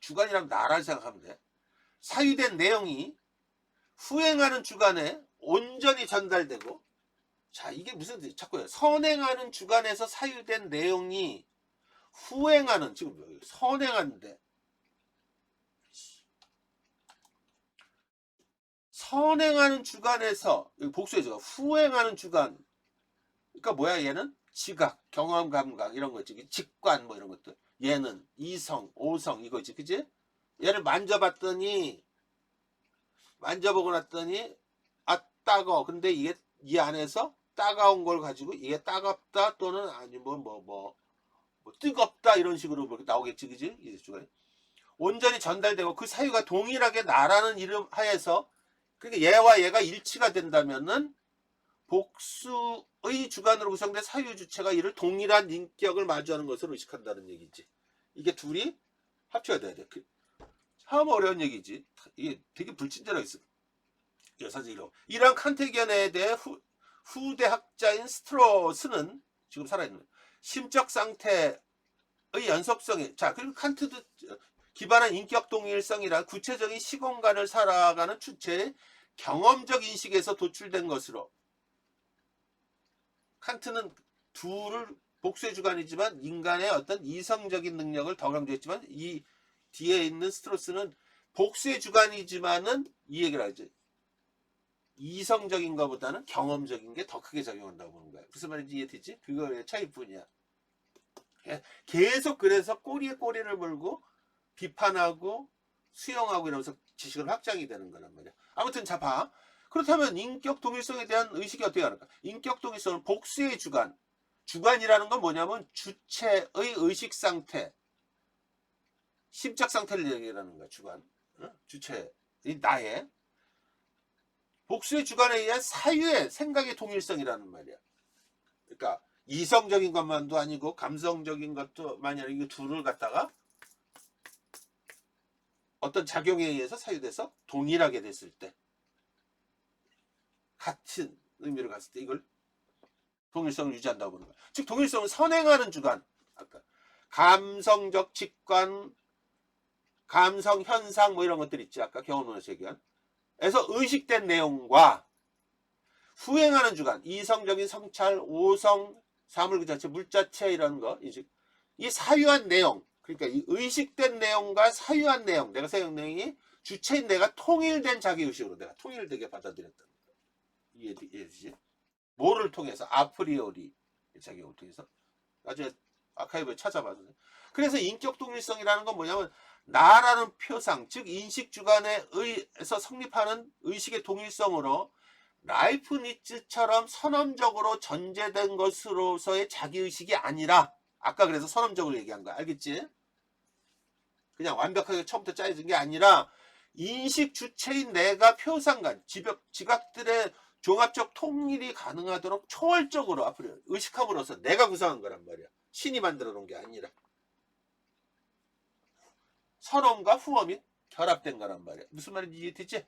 주관이라면 나라를 생각하면 돼. 사유된 내용이 후행하는 주관에 온전히 전달되고 자, 이게 무슨 뜻이 자꾸 선행하는 주관에서 사유된 내용이 후행하는, 지금 선행하는데 선행하는 주관에서 복수해서 후행하는 주관, 그러니까 뭐야 얘는 지각, 경험, 감각 이런 거 있지, 직관 뭐 이런 것들. 얘는 이성, 오성 이거지, 그지? 얘를 만져보고 났더니 아 따가워. 근데 이게 이 안에서 따가운 걸 가지고 이게 따갑다 또는 아니 뭐 뜨겁다 이런 식으로 나오겠지, 그지? 이 주관이 온전히 전달되고 그 사유가 동일하게 나라는 이름 하에서, 그러니까 얘와 얘가 일치가 된다면은 복수의 주관으로 구성된 사유 주체가 이를 동일한 인격을 마주하는 것을 의식한다는 얘기지. 이게 둘이 합쳐야 돼야 돼. 참 어려운 얘기지. 이게 되게 불친절하게 있어. 사실 이러한 칸트의 견해에 대해 후대 학자인 스트로스는 지금 살아있는 심적 상태의 연속성이, 자 그리고 칸트도 기반한 인격 동일성이란 구체적인 시공간을 살아가는 주체의 경험적 인식에서 도출된 것으로, 칸트는 둘을 복수의 주관이지만 인간의 어떤 이성적인 능력을 더 강조했지만, 이 뒤에 있는 스트로스는 복수의 주관이지만은 이 얘기를 하죠. 이성적인 것보다는 경험적인 게 더 크게 작용한다고 보는 거야. 무슨 말인지 이해되지? 그거의 차이뿐이야. 계속 그래서 꼬리에 꼬리를 물고 비판하고 수용하고 이러면서 지식을 확장이 되는 거란 말이야. 아무튼 자 봐. 그렇다면 인격 동일성에 대한 의식이 어떻게 하는가? 인격 동일성은 복수의 주관. 주관이라는 건 뭐냐면 주체의 의식 상태, 심적 상태를 얘기하는 거야. 주관. 주체, 나의 복수의 주관에 의한 사유의 생각의 동일성이라는 말이야. 그러니까 이성적인 것만도 아니고 감성적인 것도 만약 이 둘을 갖다가 어떤 작용에 의해서 사유돼서 동일하게 됐을 때, 같은 의미를 갔을 때 이걸 동일성을 유지한다고 보는 거야. 즉 동일성은 선행하는 주관, 아까 감성적 직관, 감성 현상 뭐 이런 것들 있지, 아까 경험론에서 얘기한 에서 의식된 내용과 후행하는 주관, 이성적인 성찰, 오성, 사물 그 자체, 물 자체 이런 거, 이 사유한 내용, 그러니까 이 의식된 내용과 사유한 내용, 내가 사유한 내용이 주체인 내가 통일된 자기의식으로 내가 통일되게 받아들였다. 이해되지? 뭐를 통해서? 아프리오리 자기를 통해서. 나중에 아카이브에 찾아봐도 돼. 그래서 인격 동일성이라는 건 뭐냐면 나라는 표상, 즉 인식 주관에 의해서 성립하는 의식의 동일성으로 라이프니츠처럼 선언적으로 전제된 것으로서의 자기의식이 아니라, 아까 그래서 선언적으로 얘기한 거야. 알겠지? 그냥 완벽하게 처음부터 짜여진 게 아니라 인식 주체인 내가 표상간, 지각들의 종합적 통일이 가능하도록 초월적으로 앞으로 의식함으로써 내가 구성한 거란 말이야. 신이 만들어 놓은 게 아니라. 선언과 후엄이 결합된 거란 말이야. 무슨 말인지 이해되지?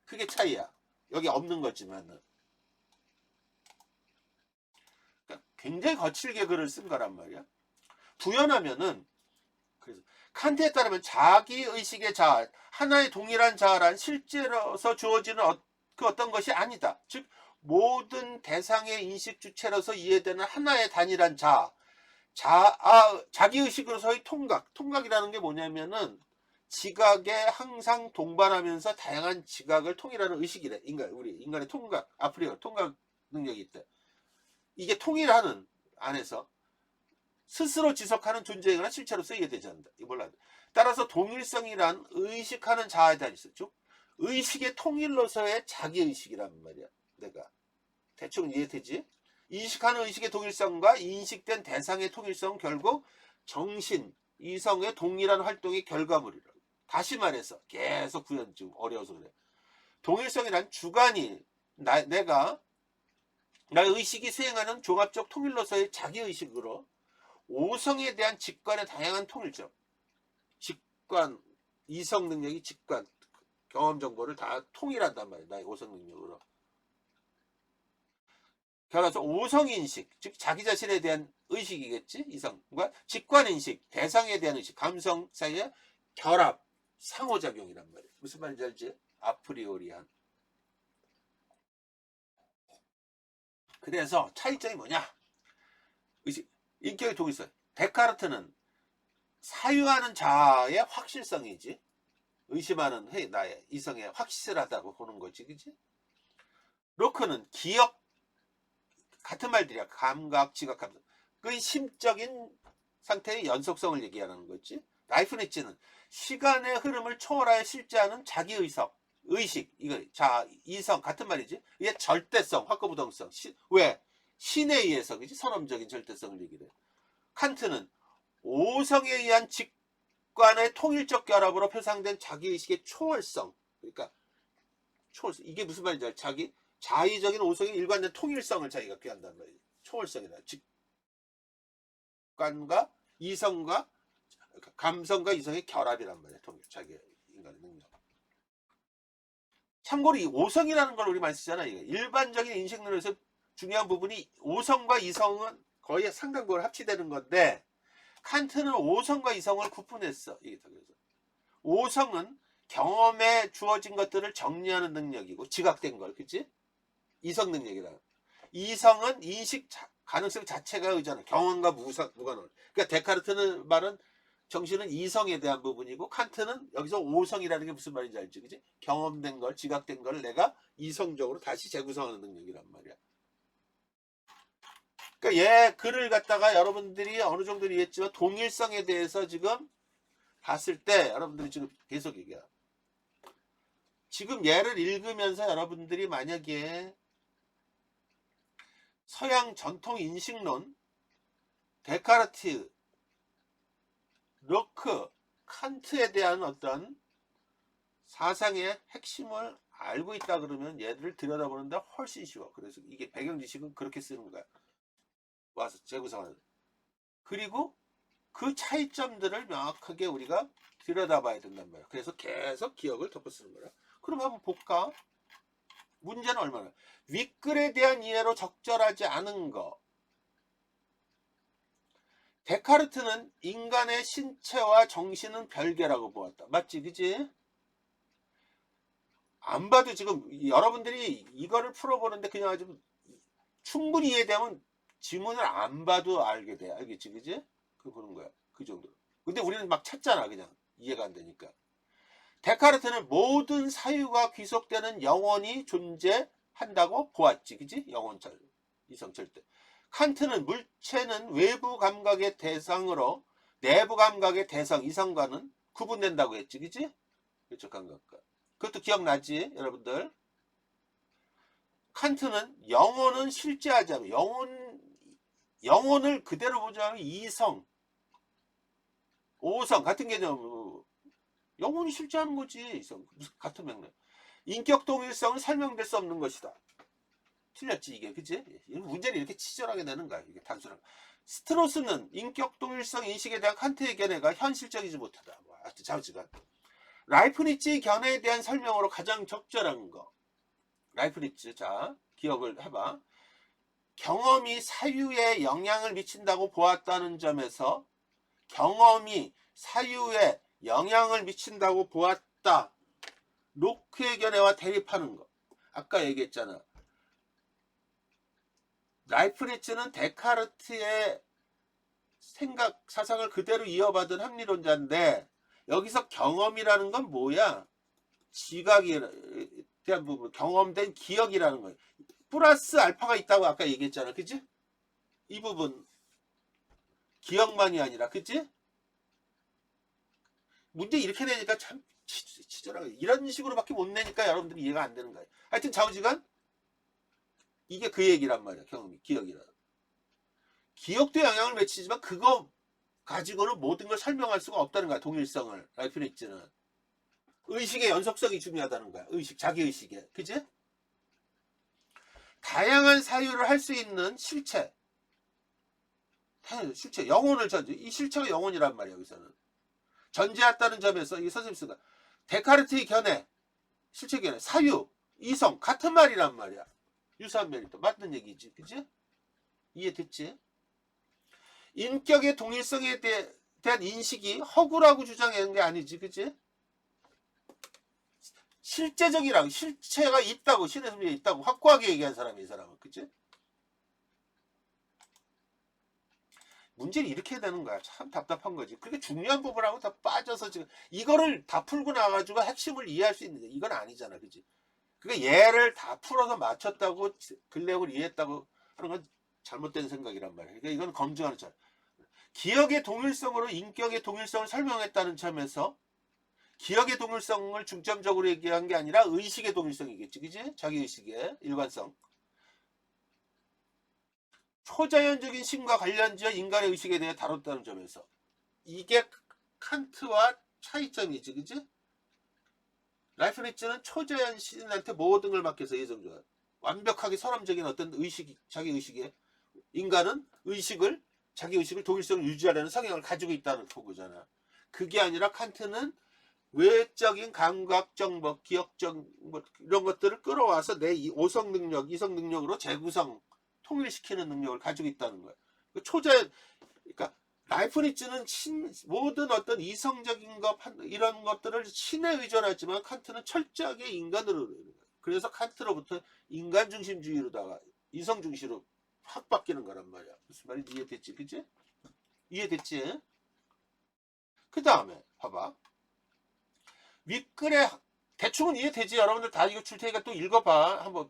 그게 차이야. 여기 없는 거지만은. 그러니까 굉장히 거칠게 글을 쓴 거란 말이야. 부연하면은, 그래서 칸트에 따르면 자기의식의 자아, 하나의 동일한 자아란 실제로서 주어지는 그 어떤 것이 아니다. 즉 모든 대상의 인식 주체로서 이해되는 하나의 단일한 자아, 자기의식으로서의 통각이라는 게 뭐냐면은 지각에 항상 동반하면서 다양한 지각을 통일하는 의식이래. 우리 인간의 통각, 아프리오 통각 능력이 있대. 이게 통일하는 안에서 스스로 지속하는 존재이거나 실체로서 이해되지 않는다. 이거 몰라. 따라서 동일성이란 의식하는 자아에 대한 있어. 즉 의식의 통일로서의 자기의식이란 말이야. 내가 대충 이해되지? 인식하는 의식의 동일성과 인식된 대상의 통일성은 결국 정신, 이성의 동일한 활동의 결과물이라고. 다시 말해서 계속 구현 좀 어려워서 그래. 동일성이란 주관이 내가 나의 의식이 수행하는 종합적 통일로서의 자기의식으로 오성에 대한 직관의 다양한 통일점, 직관, 이성 능력이 직관, 경험 정보를 다 통일한단 말이야. 나의 오성 능력으로. 결과서 오성인식, 즉 자기 자신에 대한 의식이겠지. 이성과 직관인식, 대상에 대한 의식, 감성 사이의 결합, 상호작용이란 말이야. 무슨 말인지 알지? 아프리오리한. 그래서 차이점이 뭐냐? 인격의 동일성. 데카르트는 사유하는 자의 확실성이지, 의심하는 나의 이성의 확실하다고 보는 거지, 그지? 로크는 기억, 같은 말들이야. 감각, 지각, 감성. 그 심적인 상태의 연속성을 얘기하는 거지. 라이프니츠는 시간의 흐름을 초월하여 실제하는 자기의석, 의식, 이거 자 이성 같은 말이지. 이게 절대성, 확고부동성. 왜? 신에 의해서, 그지? 선험적인 절대성을 얘기해. 칸트는 오성에 의한 직관의 통일적 결합으로 표상된 자기의식의 초월성. 그러니까 초월성. 이게 무슨 말인지 알지? 자기 자의적인 오성의 일관된 통일성을 자기가 귀한다는 말이지. 초월성이다. 직관과 이성과 감성과 이성의 결합이란 말이야. 통일. 자기 인간의 능력. 참고로 이 오성이라는 걸 우리 많이 쓰잖아. 이게 일반적인 인식론에서 중요한 부분이 오성과 이성은 거의 상당부분 합치되는 건데, 칸트는 오성과 이성을 구분했어. 이게 더 그래서 오성은 경험에 주어진 것들을 정리하는 능력이고, 지각된 걸, 그치? 이성 능력이다. 이성은 인식 가능성 자체가 의잖아. 경험과 무관한. 그러니까 데카르트는 말은 정신은 이성에 대한 부분이고, 칸트는 여기서 오성이라는 게 무슨 말인지 알지, 그지? 경험된 걸, 지각된 걸 내가 이성적으로 다시 재구성하는 능력이란 말이야. 그러니까 얘 글을 갖다가 여러분들이 어느 정도 이해했지만 동일성에 대해서 지금 봤을 때 여러분들이 지금 계속 얘기해. 지금 얘를 읽으면서 여러분들이 만약에 서양 전통 인식론, 데카르트, 로크, 칸트에 대한 어떤 사상의 핵심을 알고 있다 그러면 얘들을 들여다보는데 훨씬 쉬워. 그래서 이게 배경 지식은 그렇게 쓰는 거야. 와서 재구성하는. 그리고 그 차이점들을 명확하게 우리가 들여다봐야 된단 말이야. 그래서 계속 기억을 덮어 쓰는 거야. 그럼 한번 볼까? 문제는 얼마나? 윗글에 대한 이해로 적절하지 않은 거. 데카르트는 인간의 신체와 정신은 별개라고 보았다. 맞지, 그지? 안 봐도 지금 여러분들이 이거를 풀어보는데 그냥 아주 충분히 이해되면 지문을 안 봐도 알게 돼. 알겠지, 그지? 그 보는 거야. 그 정도로. 근데 우리는 막 찾잖아. 그냥 이해가 안 되니까. 데카르트는 모든 사유가 귀속되는 영혼이 존재한다고 보았지, 그지? 영혼절, 이성 절대. 칸트는 물체는 외부 감각의 대상으로 내부 감각의 대상, 이성과는 구분된다고 했지, 그지? 외적 감각과. 그것도 기억나지, 여러분들? 칸트는 영혼은 실제하지 않아. 영혼을 그대로 보자면 이성, 오성 같은 개념. 영혼이 실제하는 거지. 같은 맥락. 인격 동일성은 설명될 수 없는 것이다. 틀렸지 이게, 그치? 문제는 이렇게 치졸하게 내는 거야. 이게 단순한. 스트로스는 인격 동일성 인식에 대한 칸트의 견해가 현실적이지 못하다. 자우지간. 라이프니츠의 견해에 대한 설명으로 가장 적절한 거. 라이프니츠, 자 기억을 해봐. 경험이 사유에 영향을 미친다고 보았다는 점에서 경험이 사유에 영향을 미친다고 보았다. 로크의 견해와 대립하는 거. 아까 얘기했잖아. 라이프니츠는 데카르트의 생각, 사상을 그대로 이어받은 합리론자인데, 여기서 경험이라는 건 뭐야? 지각에 대한 부분, 경험된 기억이라는 거예요. 플러스 알파가 있다고 아까 얘기했잖아. 그치? 이 부분 기억만이 아니라, 그치? 문제 이렇게 내니까 참 치졸하게 이런 식으로밖에 못 내니까 여러분들이 이해가 안 되는 거예요. 하여튼 좌우지간 이게 그 얘기란 말이야. 경험이, 기억이라. 기억도 영향을 미치지만 그거 가지고는 모든 걸 설명할 수가 없다는 거야. 동일성을. 라이프니츠는 의식의 연속성이 중요하다는 거야. 의식, 자기의식에. 그치? 다양한 사유를 할 수 있는 실체, 영혼을 이 실체가 영혼이란 말이야. 여기서는 전제했다는 점에서 이 선생님 쓰가 데카르트의 견해, 실체 견해, 사유, 이성 같은 말이란 말이야. 유사한 메리트 맞는 얘기지, 그치? 이해됐지? 인격의 동일성에 대한 인식이 허구라고 주장하는 게 아니지, 그치? 실제적이라고, 실체가 있다고, 신의 섭리에 있다고 확고하게 얘기한 사람이 이 사람은, 그치? 문제를 이렇게 해야 되는 거야. 참 답답한 거지. 그렇게 중요한 부분하고 다 빠져서 지금 이거를 다 풀고 나가지고 핵심을 이해할 수 있는 게 이건 아니잖아, 그지? 그러니까 얘를 다 풀어서 맞췄다고 근력을 이해했다고 하는 건 잘못된 생각이란 말이야. 그러니까 이건 검증하는 차. 기억의 동일성으로 인격의 동일성을 설명했다는 점에서 기억의 동일성을 중점적으로 얘기한 게 아니라 의식의 동일성이겠지, 그지? 자기의식의 일관성. 초자연적인 신과 관련지어 인간의 의식에 대해 다뤘다는 점에서 이게 칸트와 차이점이지, 그지? 라이프니츠는 초자연 신한테 모든 걸 맡겨서 예정조한 완벽하게 선험적인 어떤 의식, 자기 의식에 인간은 의식을 자기 의식을 동일성을 유지하려는 성향을 가지고 있다는 거잖아. 그게 아니라 칸트는 외적인 감각적 뭐 기억적 뭐 이런 것들을 끌어와서 내 오성 능력, 이성 능력으로 재구성, 통일시키는 능력을 가지고 있다는 거야. 초자연, 그러니까 라이프니츠는 모든 어떤 이성적인 것 이런 것들을 신에 의존하지만 칸트는 철저하게 인간으로. 그래서 칸트로부터 인간 중심주의로다가 이성 중심으로 확 바뀌는 거란 말이야. 무슨 말인지 이해됐지, 그치? 이해됐지? 그 다음에 봐봐. 윗글에 대충은 이해되지. 여러분들 다 이거 줄 테니까 또 읽어봐. 한번.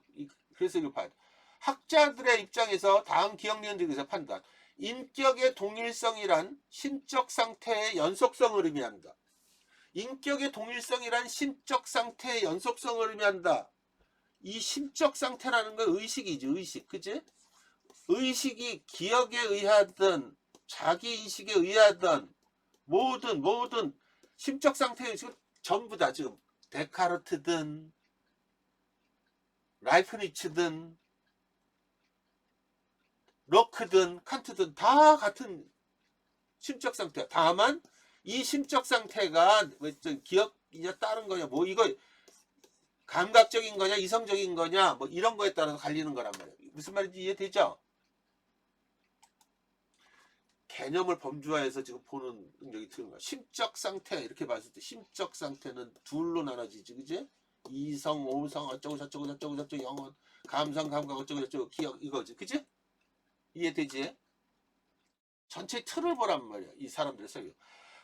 그래서 이거 봐야 돼. 학자들의 입장에서 다음 기억력 등에서 판단. 인격의 동일성이란 심적 상태의 연속성을 의미한다. 인격의 동일성이란 심적 상태의 연속성을 의미한다. 이 심적 상태라는 건 의식이지, 의식. 그치? 의식이 기억에 의하든 자기인식에 의하든 모든 심적 상태의 지금 전부 다 지금 데카르트든 라이프니츠든 로크든 칸트든 다 같은 심적 상태. 다만 이 심적 상태가 기억이냐 다른 거냐 뭐 이거 감각적인 거냐 이성적인 거냐 뭐 이런 거에 따라서 갈리는 거란 말이에요. 무슨 말인지 이해되죠? 개념을 범주화해서 지금 보는 능력이 드는 거야. 심적 상태 이렇게 봤을 때 심적 상태는 둘로 나눠지지, 그지? 이성, 오성 어쩌고 저쩌고 영혼, 감성, 감각 어쩌고 저쩌고 기억 이거지, 그지? 이해되지? 전체 틀을 보란 말이야. 이 사람들의 설교.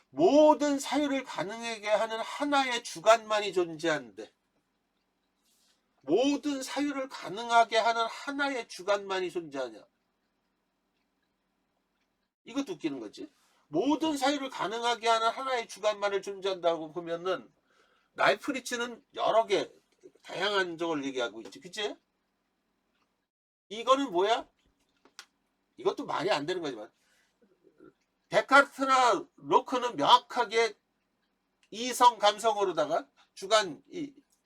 모든 사유를 가능하게 하는 하나의 주관만이 존재한대. 모든 사유를 가능하게 하는 하나의 주관만이 존재하냐. 이것도 웃기는 거지. 모든 사유를 가능하게 하는 하나의 주관만을 존재한다고 보면은 라이프니츠는 여러 개 다양한 적을 얘기하고 있지, 그치? 이거는 뭐야? 이것도 말이 안 되는 거지만 데카르트나 로크는 명확하게 이성 감성으로다가 주관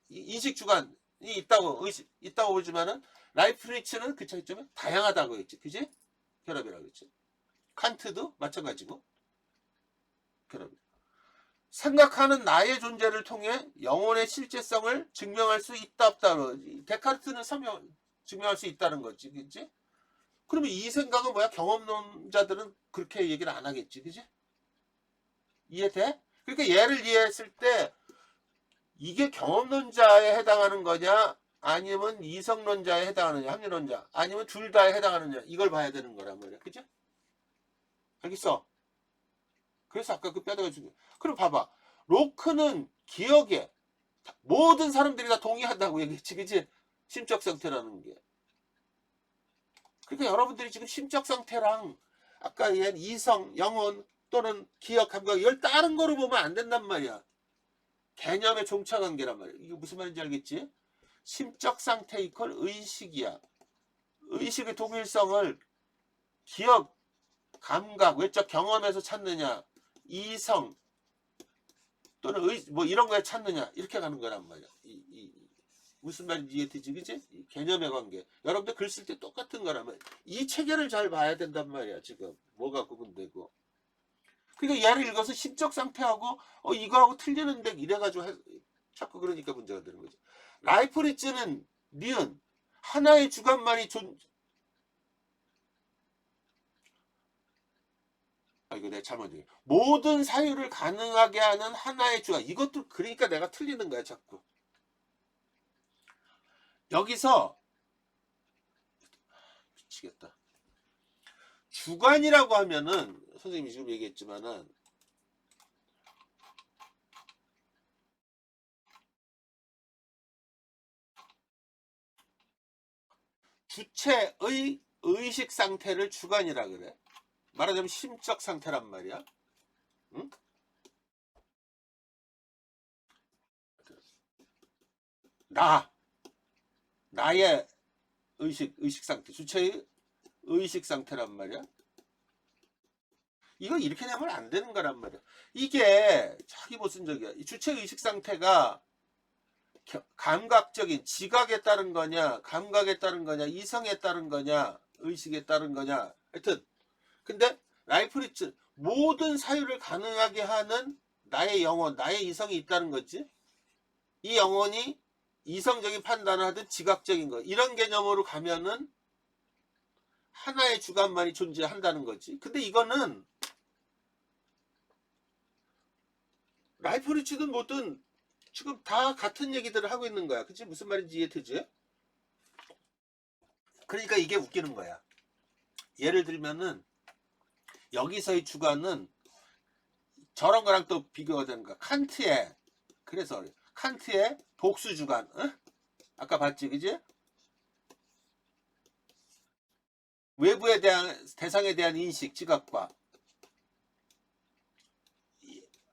인식 주관이 있다고 있다고 보지만은 라이프니츠는 그 차이점이 다양하다고 했지, 그지? 결합이라고 했지. 칸트도 마찬가지고 결합. 생각하는 나의 존재를 통해 영혼의 실제성을 증명할 수 있다 없다. 데카르트는 증명할 수 있다는 거지, 그지? 그러면 이 생각은 뭐야? 경험론자들은 그렇게 얘기를 안 하겠지, 그지? 이해돼? 그러니까 얘를 이해했을 때 이게 경험론자에 해당하는 거냐 아니면 이성론자에 해당하느냐 합리론자 아니면 둘 다에 해당하느냐 이걸 봐야 되는 거란 말이야, 그죠? 알겠어? 그래서 아까 그 뼈다가 주고 그럼 봐봐 로크는 기억에 모든 사람들이 다 동의한다고 얘기했지, 그지? 심적 상태라는 게. 그러니까 여러분들이 지금 심적 상태랑 아까 얘기한 이성, 영혼 또는 기억, 감각 이걸 다른 거로 보면 안 된단 말이야. 개념의 종차관계란 말이야. 이게 무슨 말인지 알겠지? 심적 상태 이퀄 의식이야. 의식의 동일성을 기억, 감각, 외적 경험에서 찾느냐, 이성 또는 뭐 이런 거에 찾느냐 이렇게 가는 거란 말이야. 무슨 말인지 이해되지, 그지? 개념의 관계. 여러분들 글 쓸 때 똑같은 거라면 이 체계를 잘 봐야 된단 말이야. 지금 뭐가 구분되고. 그러니까 얘를 읽어서 심적 상태하고 이거하고 틀리는데 이래가지고 자꾸 그러니까 문제가 되는 거지. 라이프니츠는 니은 하나의 주관만이 이거 내가 잘못 얘기해. 모든 사유를 가능하게 하는 하나의 주관. 이것도 그러니까 내가 틀리는 거야 자꾸. 여기서 미치겠다. 주관이라고 하면은 선생님이 지금 얘기했지만은 주체의 의식 상태를 주관이라 그래. 말하자면 심적 상태란 말이야. 응? 나의 의식 상태, 주체의 의식 상태란 말이야. 이거 이렇게 되면 안 되는 거란 말이야. 이게 자기 모순적이야. 이 주체 의식 상태가 감각적인 지각에 따른 거냐, 감각에 따른 거냐, 이성에 따른 거냐, 의식에 따른 거냐. 하여튼 근데 라이프리츠 모든 사유를 가능하게 하는 나의 영혼, 나의 이성이 있다는 거지. 이 영혼이 이성적인 판단을 하든 지각적인 거 이런 개념으로 가면은 하나의 주관만이 존재한다는 거지. 근데 이거는 라이프리츠든 뭐든 지금 다 같은 얘기들을 하고 있는 거야. 그치? 무슨 말인지 이해되지? 그러니까 이게 웃기는 거야. 예를 들면은 여기서의 주관은 저런 거랑 또 비교가 되는 거야. 칸트의, 그래서 칸트의 복수 주관. 어? 아까 봤지, 그지? 외부에 대한 대상에 대한 인식, 지각과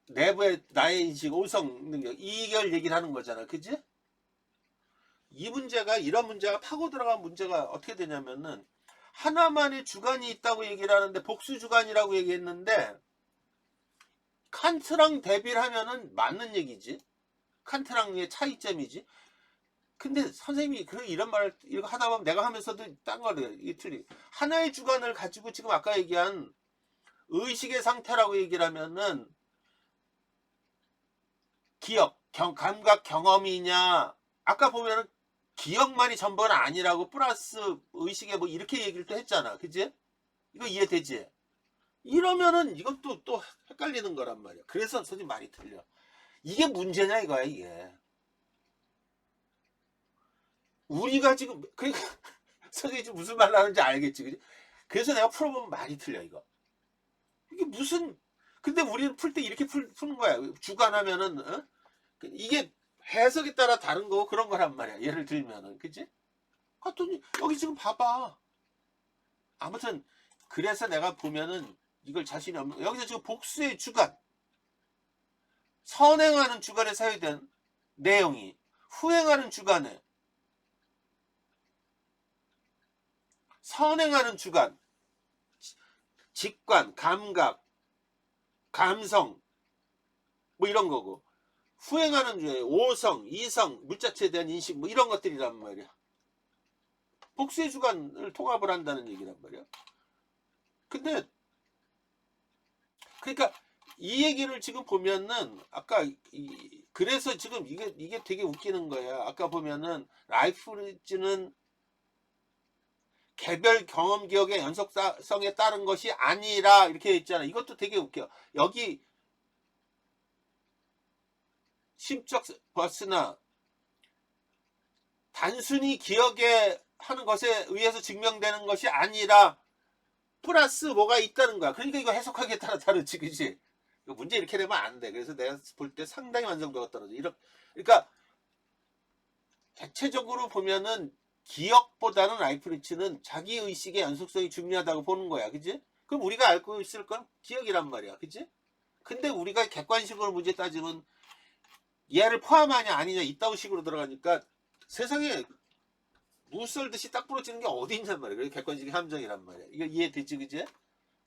내부의 나의 인식, 오성 능력, 이걸 얘기를 하는 거잖아, 그지? 이 문제가, 이런 문제가 파고 들어간 문제가 어떻게 되냐면은 하나만의 주관이 있다고 얘기를 하는데 복수 주관이라고 얘기했는데 칸트랑 대비를 하면은 맞는 얘기지. 칸트랑의 차이점이지. 근데 선생님이 이런 말 이거 하다 보면 내가 하면서도 딴 거를 이게 틀리. 하나의 주관을 가지고 지금 아까 얘기한 의식의 상태라고 얘기를 하면은 기억, 감각, 경험이냐. 아까 보면은 기억만이 전부는 아니라고 플러스 의식에 뭐 이렇게 얘기를 또 했잖아. 그지? 이거 이해되지? 이러면은 이건 또 헷갈리는 거란 말이야. 그래서 선생님 말이 틀려. 이게 문제냐 이거야 이게. 우리가 지금 그러니까 선생님이 지금 무슨 말 하는지 알겠지, 그지? 그래서 내가 풀어보면 많이 틀려 이거. 이게 무슨 근데 우리는 풀 때 이렇게 푸는 거야. 주관하면은 어? 이게 해석에 따라 다른 거고 그런 거란 말이야. 예를 들면은 그지? 그랬더니 여기 지금 봐봐. 아무튼 그래서 내가 보면은 이걸 자신이 없는 여기서 지금 복수의 주관 선행하는 주관에 사유된 내용이 후행하는 주관에 선행하는 주관 직관 감각 감성 뭐 이런 거고 후행하는 주에 오성 이성 물자체에 대한 인식 뭐 이런 것들이란 말이야. 복수의 주관을 통합을 한다는 얘기란 말이야. 근데 그러니까 이 얘기를 지금 보면은 아까 그래서 지금 이게 되게 웃기는 거야. 아까 보면은 라이프리츠는 개별 경험 기억의 연속성에 따른 것이 아니라 이렇게 있잖아. 이것도 되게 웃겨. 여기 심적 버스나 단순히 기억에 하는 것에 의해서 증명되는 것이 아니라 플러스 뭐가 있다는 거야. 그러니까 이거 해석하기에 따라 다르지, 그지? 문제 이렇게 되면 안 돼. 그래서 내가 볼 때 상당히 완성도가 떨어져. 그러니까 대체적으로 보면은 기억보다는 라이프리츠는 자기 의식의 연속성이 중요하다고 보는 거야, 그지? 그럼 우리가 알고 있을 건 기억이란 말이야, 그지? 근데 우리가 객관식으로 문제 따지면 얘를 포함하냐 아니냐 이따위 식으로 들어가니까 세상에 무 썰듯이 딱 부러지는 게 어디 있냔 말이야. 그게 객관식의 함정이란 말이야. 이거 이해되지, 그지?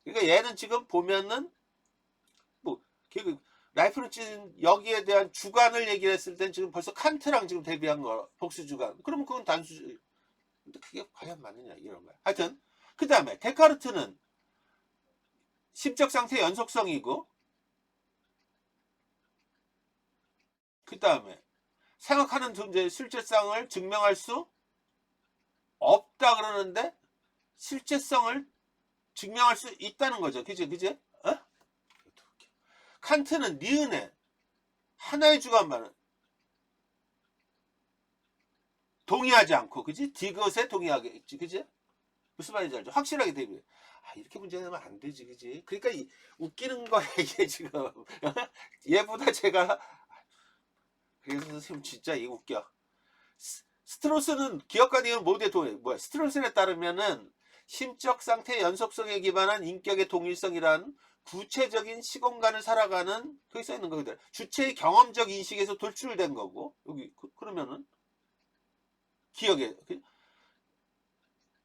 그러니까 얘는 지금 보면은 뭐 라이프리츠는 여기에 대한 주관을 얘기를 했을 땐 지금 벌써 칸트랑 지금 대비한 거 복수 주관. 그러면 그건 단수. 근데 그게 과연 맞느냐 이런 거야. 하여튼 그 다음에 데카르트는 심적 상태 연속성이고 그 다음에 생각하는 존재의 실제성을 증명할 수 없다 그러는데 실제성을 증명할 수 있다는 거죠. 그지? 그지? 어? 칸트는 니은에 하나의 주관만은 동의하지 않고, 그지? 디귿에 동의하겠지, 그지? 무슨 말인지 알죠? 확실하게 대비해. 이렇게 문제 내면 안 되지, 그지? 그러니까 웃기는 거야, 이게 지금. 얘보다 제가, 그래서 선생님 진짜 이거 웃겨. 스트로스는 기억가능한 모두의 뭐야? 스트로스에 따르면은 심적 상태 연속성에 기반한 인격의 동일성이란 구체적인 시공간을 살아가는 거기 써 있는 거거든. 주체의 경험적 인식에서 돌출된 거고 여기 그러면은 기억에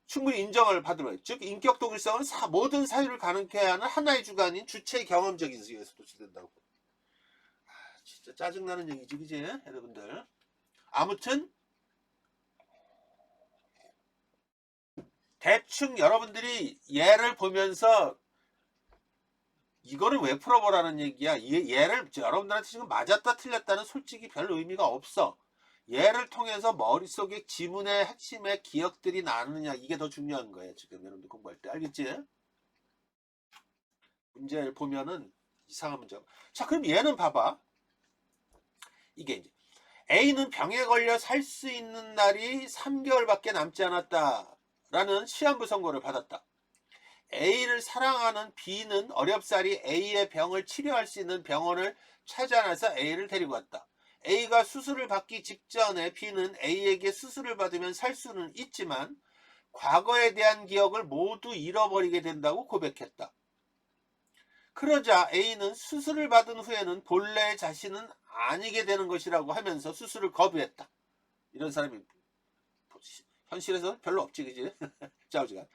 충분히 인정을 받으면 즉 인격 동일성은 모든 사유를 가능케 하는 하나의 주관인 주체의 경험적 인식에서 돌출된다고. 진짜 짜증나는 얘기지, 그지? 여러분들. 아무튼 대충 여러분들이 얘를 보면서 이거를 왜 풀어보라는 얘기야. 얘를 여러분들한테 지금 맞았다 틀렸다는 솔직히 별 의미가 없어. 얘를 통해서 머릿속에 지문의 핵심의 기억들이 나느냐 이게 더 중요한 거예요. 지금 여러분들 공부할 때 알겠지? 문제를 보면은 이상한 문제가. 자, 그럼 얘는 봐봐. 이게 이제 A는 병에 걸려 살 수 있는 날이 3개월밖에 남지 않았다라는 시한부 선고를 받았다. A를 사랑하는 B는 어렵사리 A의 병을 치료할 수 있는 병원을 찾아내서 A를 데리고 왔다. A가 수술을 받기 직전에 B는 A에게 수술을 받으면 살 수는 있지만 과거에 대한 기억을 모두 잃어버리게 된다고 고백했다. 그러자 A는 수술을 받은 후에는 본래의 자신은 아니게 되는 것이라고 하면서 수술을 거부했다. 이런 사람이 현실에서 별로 없지, 그지? 자우지간.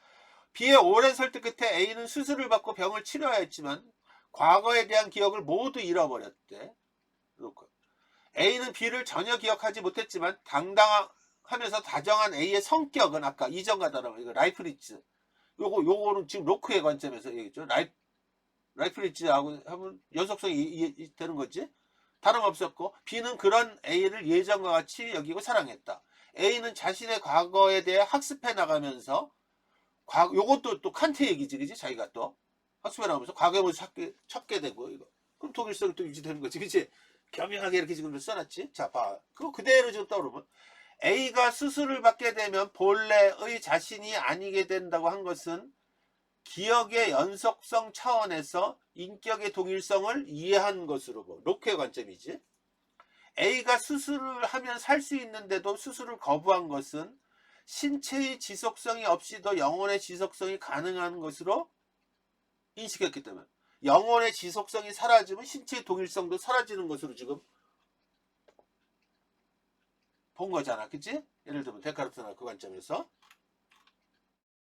B의 오랜 설득 끝에 A는 수술을 받고 병을 치료하였지만 과거에 대한 기억을 모두 잃어버렸대. A는 B를 전혀 기억하지 못했지만 당당하면서 다정한 A의 성격은 아까 이전과 다르고 이거 라이프리츠 요거는 지금 로크의 관점에서 얘기했죠. 라이프리츠하고 하면 연속성이 되는 거지. 다름없었고 B는 그런 A를 예전과 같이 여기고 사랑했다. A는 자신의 과거에 대해 학습해 나가면서 요것도 또 칸트 얘기지, 그지? 자기가 또 학습해 나가면서 과거의 모습 찾게 되고 이거 그럼 독일성이 또 유지되는 거지, 그지? 겸연하게 이렇게 지금 써놨지. 자, 봐. 그거 그대로 지금 떠오르면 A가 수술을 받게 되면 본래의 자신이 아니게 된다고 한 것은 기억의 연속성 차원에서 인격의 동일성을 이해한 것으로 보. 로크의 관점이지. A가 수술을 하면 살 수 있는데도 수술을 거부한 것은 신체의 지속성이 없이도 영혼의 지속성이 가능한 것으로 인식했기 때문에 영혼의 지속성이 사라지면 신체의 동일성도 사라지는 것으로 지금 본 거잖아, 그치? 예를 들면 데카르트나 그 관점에서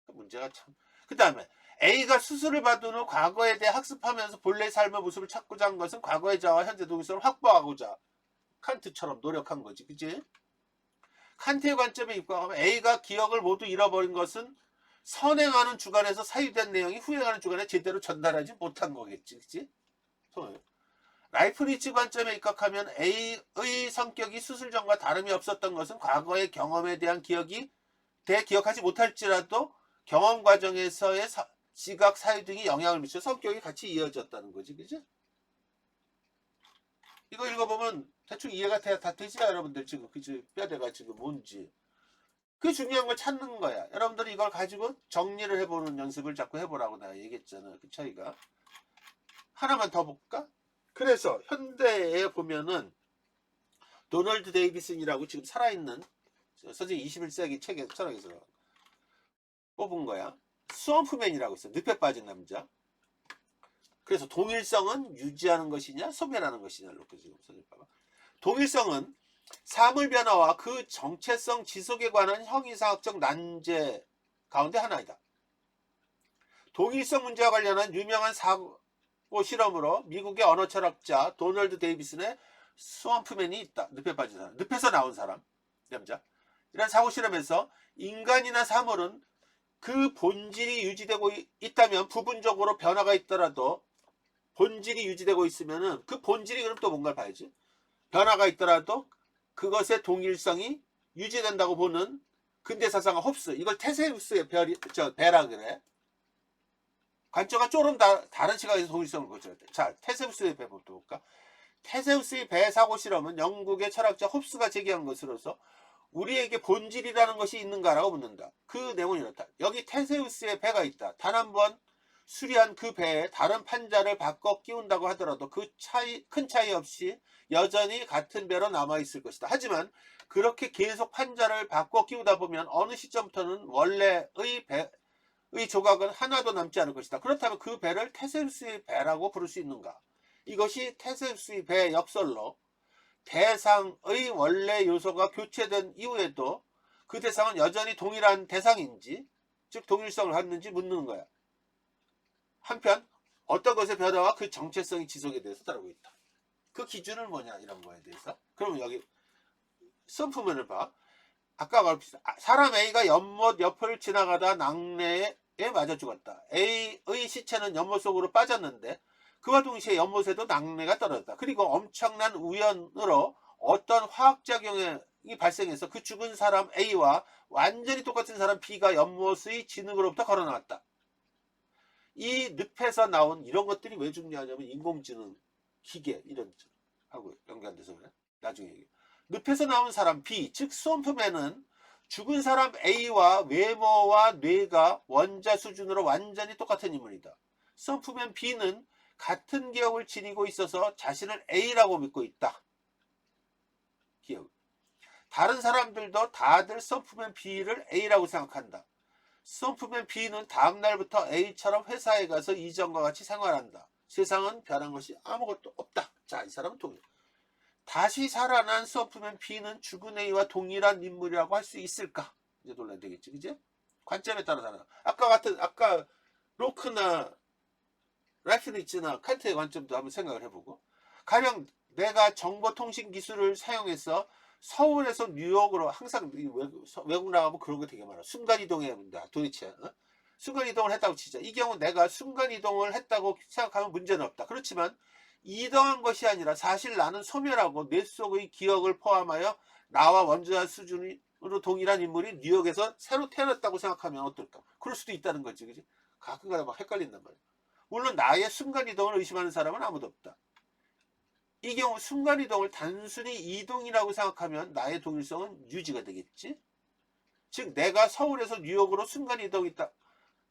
문제가 참. 그 다음에 A가 수술을 받은 후 과거에 대해 학습하면서 본래의 삶의 모습을 찾고자 한 것은 과거의 자와 현재 동일성을 확보하고자 칸트처럼 노력한 거지, 그치? 칸트의 관점에 입각하면 A가 기억을 모두 잃어버린 것은 선행하는 주관에서 사유된 내용이 후행하는 주관에 제대로 전달하지 못한 거겠지, 그치? 라이프니츠 관점에 입각하면 A의 성격이 수술 전과 다름이 없었던 것은 과거의 경험에 대한 기억하지 못할지라도 경험 과정에서의 시각, 사유 등이 영향을 미쳐 성격이 같이 이어졌다는 거지, 그지? 이거 읽어보면 대충 이해가 다 되지, 여러분들 지금 그지? 뼈대가 지금 뭔지. 그 중요한 걸 찾는 거야. 여러분들이 이걸 가지고 정리를 해보는 연습을 자꾸 해보라고 내가 얘기했잖아. 그 차이가. 하나만 더 볼까? 그래서 현대에 보면은 도널드 데이비슨이라고 지금 살아있는 선생님 21세기 책에 철학에서 뽑은 거야. 스왑프맨이라고 있어. 늪에 빠진 남자. 그래서 동일성은 유지하는 것이냐 소멸하는 것이냐를 놓고 지금 선생님 봐봐. 동일성은 사물 변화와 그 정체성 지속에 관한 형이상학적 난제 가운데 하나이다. 동일성 문제와 관련한 유명한 사고 실험으로 미국의 언어 철학자 도널드 데이비슨의 스왑프맨이 있다. 늪에 빠진 사람. 늪에서 나온 사람. 남자. 이런 사고 실험에서 인간이나 사물은 그 본질이 유지되고 있다면 부분적으로 변화가 있더라도 본질이 유지되고 있으면은 그 본질이 그럼 또 뭔가를 봐야지. 변화가 있더라도 그것의 동일성이 유지된다고 보는 근대사상가 홉스. 이걸 테세우스의 배라 그래. 관점과 조금 다른 시각에서 동일성을 고쳐야 돼. 자, 테세우스의 배부터 볼까? 테세우스의 배 사고 실험은 영국의 철학자 홉스가 제기한 것으로서 우리에게 본질이라는 것이 있는가라고 묻는다. 그 내용은 이렇다. 여기 테세우스의 배가 있다. 단 한 번 수리한 그 배에 다른 판자를 바꿔 끼운다고 하더라도 그 큰 차이 없이 여전히 같은 배로 남아있을 것이다. 하지만 그렇게 계속 판자를 바꿔 끼우다 보면 어느 시점부터는 원래의 배의 조각은 하나도 남지 않을 것이다. 그렇다면 그 배를 테세우스의 배라고 부를 수 있는가? 이것이 테세우스의 배의 역설로 대상의 원래 요소가 교체된 이후에도 그 대상은 여전히 동일한 대상인지, 즉 동일성을 갖는지 묻는 거야. 한편 어떤 것의 변화와 그 정체성이 지속에 대해서 다루고 있다. 그 기준은 뭐냐 이런 거에 대해서. 그러면 여기 선프면을 봐. 아까 말했듯이 사람 A가 연못 옆을 지나가다 낙뢰에 맞아 죽었다. A의 시체는 연못 속으로 빠졌는데 그와 동시에 연못에도 낙뢰가 떨어졌다. 그리고 엄청난 우연으로 어떤 화학작용이 발생해서 그 죽은 사람 A와 완전히 똑같은 사람 B가 연못의 진흙으로부터 걸어나왔다. 이 늪에서 나온 이런 것들이 왜 중요하냐면 인공지능, 기계 이런 하고 연관돼서 그래. 나중에 얘기해. 늪에서 나온 사람 B, 즉 스왑프맨은 죽은 사람 A와 외모와 뇌가 원자 수준으로 완전히 똑같은 인물이다. 스왑프맨 B는 같은 기억을 지니고 있어서 자신을 A라고 믿고 있다. 기억. 다른 사람들도 다들 스왑프맨 B를 A라고 생각한다. 스왑프맨 B는 다음날부터 A처럼 회사에 가서 이전과 같이 생활한다. 세상은 변한 것이 아무것도 없다. 자, 이 사람은 동일. 다시 살아난 스왑프맨 B는 죽은 A와 동일한 인물이라고 할 수 있을까? 이제 논란이 되겠지, 그지? 관점에 따라 다르다. 아까 로크나 라이프니츠나 칸트의 관점도 한번 생각을 해보고, 가령 내가 정보통신 기술을 사용해서 서울에서 뉴욕으로 항상 외국 나가면 그런 거 되게 많아. 순간이동해야 된다. 도대체 순간이동을 했다고 치자. 이 경우 내가 순간이동을 했다고 생각하면 문제는 없다. 그렇지만 이동한 것이 아니라 사실 나는 소멸하고 뇌 속의 기억을 포함하여 나와 원자 수준으로 동일한 인물이 뉴욕에서 새로 태어났다고 생각하면 어떨까? 그럴 수도 있다는 거지, 그지? 가끔가다 막 헷갈린단 말이야. 물론 나의 순간이동을 의심하는 사람은 아무도 없다. 이 경우 순간이동을 단순히 이동이라고 생각하면 나의 동일성은 유지가 되겠지. 즉 내가 서울에서 뉴욕으로 순간이동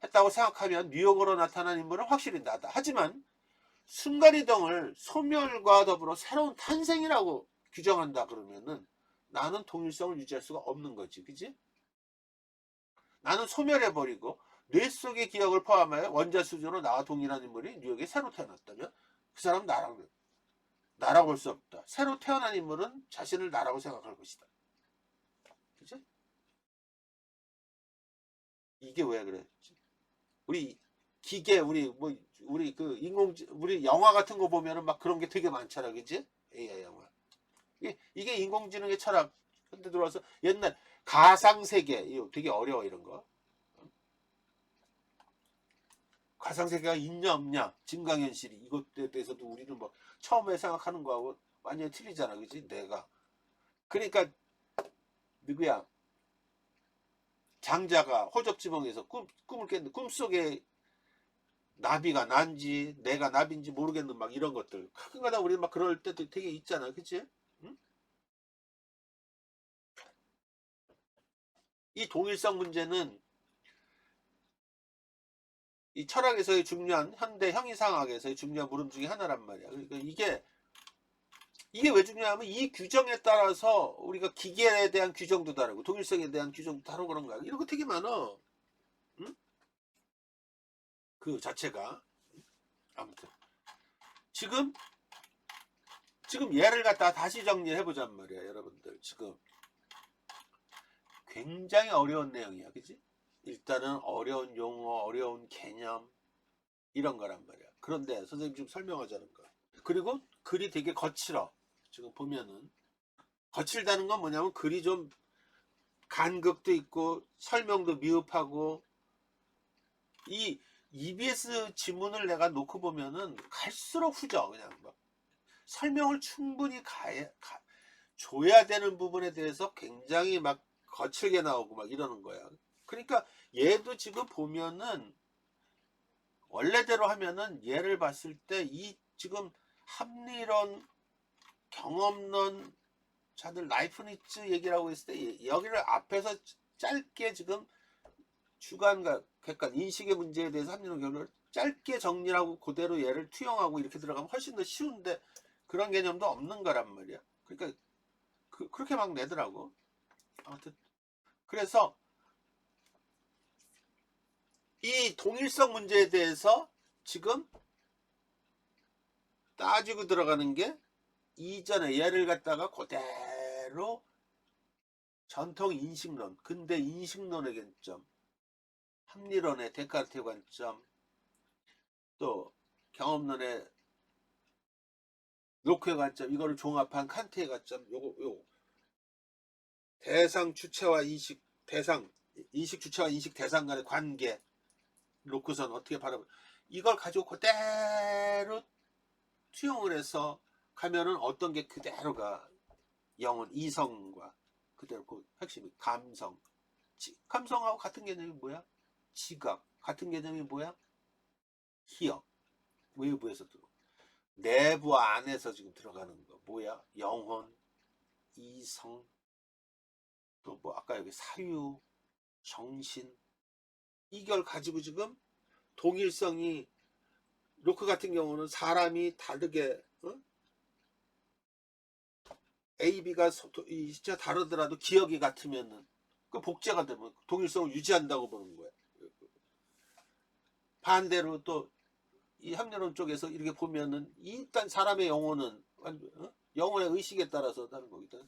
했다고 생각하면 뉴욕으로 나타난 인물은 확실히 나다. 하지만 순간이동을 소멸과 더불어 새로운 탄생이라고 규정한다 그러면은 나는 동일성을 유지할 수가 없는 거지, 그지? 나는 소멸해버리고 뇌 속의 기억을 포함하여 원자 수준으로 나와 동일한 인물이 뉴욕에 새로 태어났다면 그 사람은 나라고 볼 수 없다. 새로 태어난 인물은 자신을 나라고 생각할 것이다. 그치? 이게 왜 그랬지? 우리 기계, 우리 우리 영화 같은 거 보면은 막 그런 게 되게 많잖아, 그치? AI 영화. 이게 인공지능의 철학. 근데 들어와서 옛날 가상세계, 이거 되게 어려워, 이런 거. 가상세계가 있냐 없냐, 증강현실이, 이것에 대해서도 우리는 뭐 처음에 생각하는 거하고 완전히 틀리잖아, 그지? 내가. 그러니까 누구야, 장자가 호접지붕에서 꿈을 깼는데 꿈속에 나비가 난지 내가 나비인지 모르겠는 막 이런 것들 가끔가다 우리 막 그럴 때도 되게 있잖아, 그치? 응? 이 동일성 문제는 이 철학에서의 중요한, 현대 형이상학에서의 중요한 물음 중에 하나란 말이야. 그러니까 이게 왜 중요하면 이 규정에 따라서 우리가 기계에 대한 규정도 다르고 동일성에 대한 규정도 다르고 그런 거야. 이런 거 되게 많아. 응? 그 자체가. 아무튼 지금 얘를 갖다가 다시 정리해 보잔 말이야, 여러분들. 지금 굉장히 어려운 내용이야, 그치? 일단은 어려운 용어, 어려운 개념 이런 거란 말이야. 그런데 선생님 지금 설명하자는 거. 그리고 글이 되게 거칠어. 지금 보면은 거칠다는 건 뭐냐면 글이 좀 간극도 있고 설명도 미흡하고, 이 EBS 지문을 내가 놓고 보면은 갈수록 후져. 그냥 막 설명을 충분히 줘야 되는 부분에 대해서 굉장히 막 거칠게 나오고 막 이러는 거야. 그러니까 얘도 지금 보면은 원래대로 하면은 얘를 봤을 때 이 지금 합리론, 경험론, 자들 라이프니츠 얘기라고 했을 때 여기를 앞에서 짧게 지금 주관과 객관 인식의 문제에 대해서 합리적 결론을 짧게 정리하고 그대로 얘를 투영하고 이렇게 들어가면 훨씬 더 쉬운데 그런 개념도 없는 거란 말이야. 그러니까 그렇게 막 내더라고. 아무튼 그래서 이 동일성 문제에 대해서 지금 따지고 들어가는 게 이전에 얘를 갖다가 그대로 전통 인식론, 근대 인식론의 관점, 합리론의 데카르트의 관점, 또 경험론의 로크의 관점, 이거를 종합한 칸트의 관점, 요거 대상 주체와 인식, 대상 인식 주체와 인식 대상 간의 관계, 로크선 어떻게 바라보, 이걸 가지고 그대로 투영을 해서 가면은 어떤 게 그대로가 영혼 이성과 그대로 그 핵심이 감성, 감성하고 같은 개념이 뭐야? 지각. 같은 개념이 뭐야? 희역. 외부에서 들어. 내부 안에서 지금 들어가는 거 뭐야? 영혼, 이성, 또 뭐 아까 여기 사유, 정신, 이걸 가지고 지금 동일성이 로크 같은 경우는 사람이 다르게 A, B가 진짜 다르더라도 기억이 같으면은 그 복제가 되면 동일성을 유지한다고 보는 거야. 반대로 또 이 합리론 쪽에서 이렇게 보면은 일단 사람의 영혼은 영혼의 의식에 따라서 다른 거거든.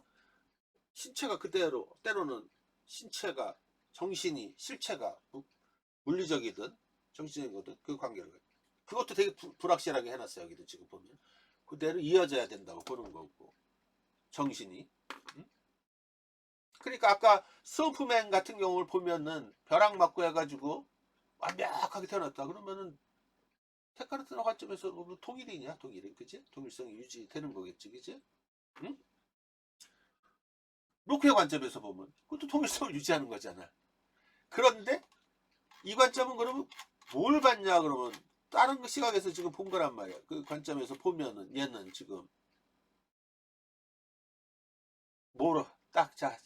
신체가 그대로 때로는 신체가 정신이 실체가 물리적이든 정신적이든 그 관계를 그것도 되게 불확실하게 해놨어요. 여기도 지금 보면 그대로 이어져야 된다고 보는 거고 정신이 그러니까 아까 스워프맨 같은 경우를 보면은 벼락 맞고 해가지고 완벽하게 태어났다 그러면은 데카르트 관점에서 보면 통일이냐 통일이 그지 동일성이 유지되는 거겠지 그지 응? 로크의 관점에서 보면 그것도 통일성을 유지하는 거잖아. 그런데 이 관점은 그러면 뭘 봤냐 그러면 다른 시각에서 지금 본 거란 말이야. 그 관점에서 보면은 얘는 지금 뭐로 딱 자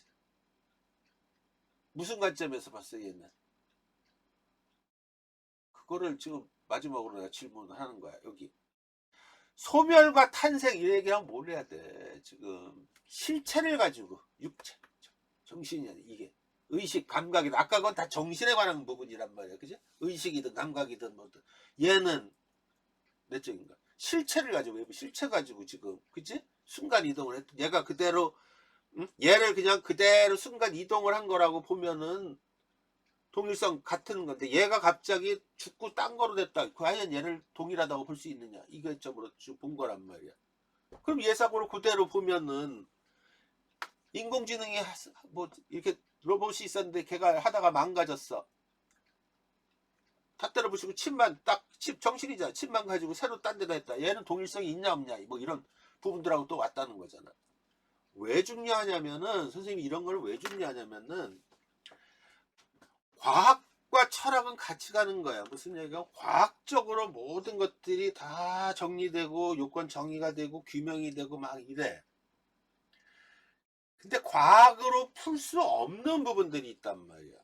무슨 관점에서 봤어 얘는 그거를 지금 마지막으로 내가 질문을 하는 거야. 여기 소멸과 탄생 이 얘기하면 뭘 해야 돼 지금 실체를 가지고 육체 정신이 아니 이게 의식 감각이다 아까 그건 다 정신에 관한 부분이란 말이야 그지 의식이든 감각이든 뭐든 얘는 내적인가 실체를 가지고 외부 실체 가지고 지금 그지 순간 이동을 했 얘가 그대로 얘를 그냥 그대로 순간 이동을 한 거라고 보면은 동일성 같은 건데 얘가 갑자기 죽고 딴 거로 됐다 과연 얘를 동일하다고 볼 수 있느냐 이거 점으로 본 거란 말이야. 그럼 예사고를 그대로 보면은 인공지능이 뭐 이렇게 로봇이 있었는데 걔가 하다가 망가졌어. 다 때려부시고 칩만 딱 칩 정신이잖아. 칩만 가지고 새로 딴 데다 했다. 얘는 동일성이 있냐 없냐 뭐 이런 부분들하고 또 왔다는 거잖아. 왜 중요하냐면은 선생님이 이런 걸 왜 중요하냐면은 과학과 철학은 같이 가는 거야. 무슨 얘기가 과학적으로 모든 것들이 다 정리되고 요건 정의가 되고 규명이 되고 막 이래. 근데 과학으로 풀 수 없는 부분들이 있단 말이야.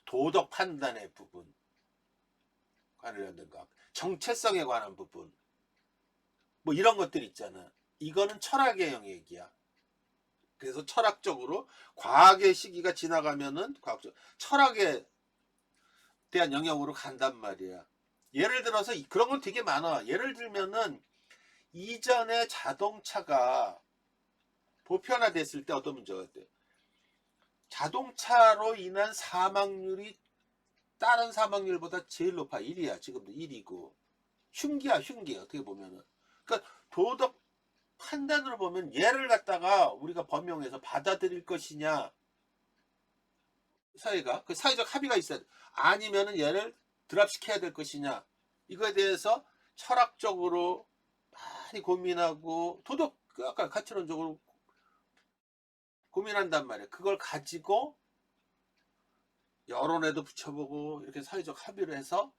도덕 판단의 부분 관련된 거, 정체성에 관한 부분, 뭐 이런 것들 있잖아. 이거는 철학의 영역이야. 그래서 철학적으로 과학의 시기가 지나가면은 과학적 철학에 대한 영역으로 간단 말이야. 예를 들어서 그런 건 되게 많아. 예를 들면은 이전에 자동차가 보편화됐을 때 어떤 문제가 있대? 자동차로 인한 사망률이 다른 사망률보다 제일 높아. 1이야. 지금도 1이고. 흉기야, 흉기. 어떻게 보면은. 그러니까 도덕 판단으로 보면 얘를 갖다가 우리가 범용해서 받아들일 것이냐. 사회가. 그 사회적 합의가 있어야 돼. 아니면은 얘를 드랍시켜야 될 것이냐. 이거에 대해서 철학적으로 많이 고민하고 도덕, 아까 가치론적으로 고민한단 말이야. 그걸 가지고 여론에도 붙여보고 이렇게 사회적 합의를 해서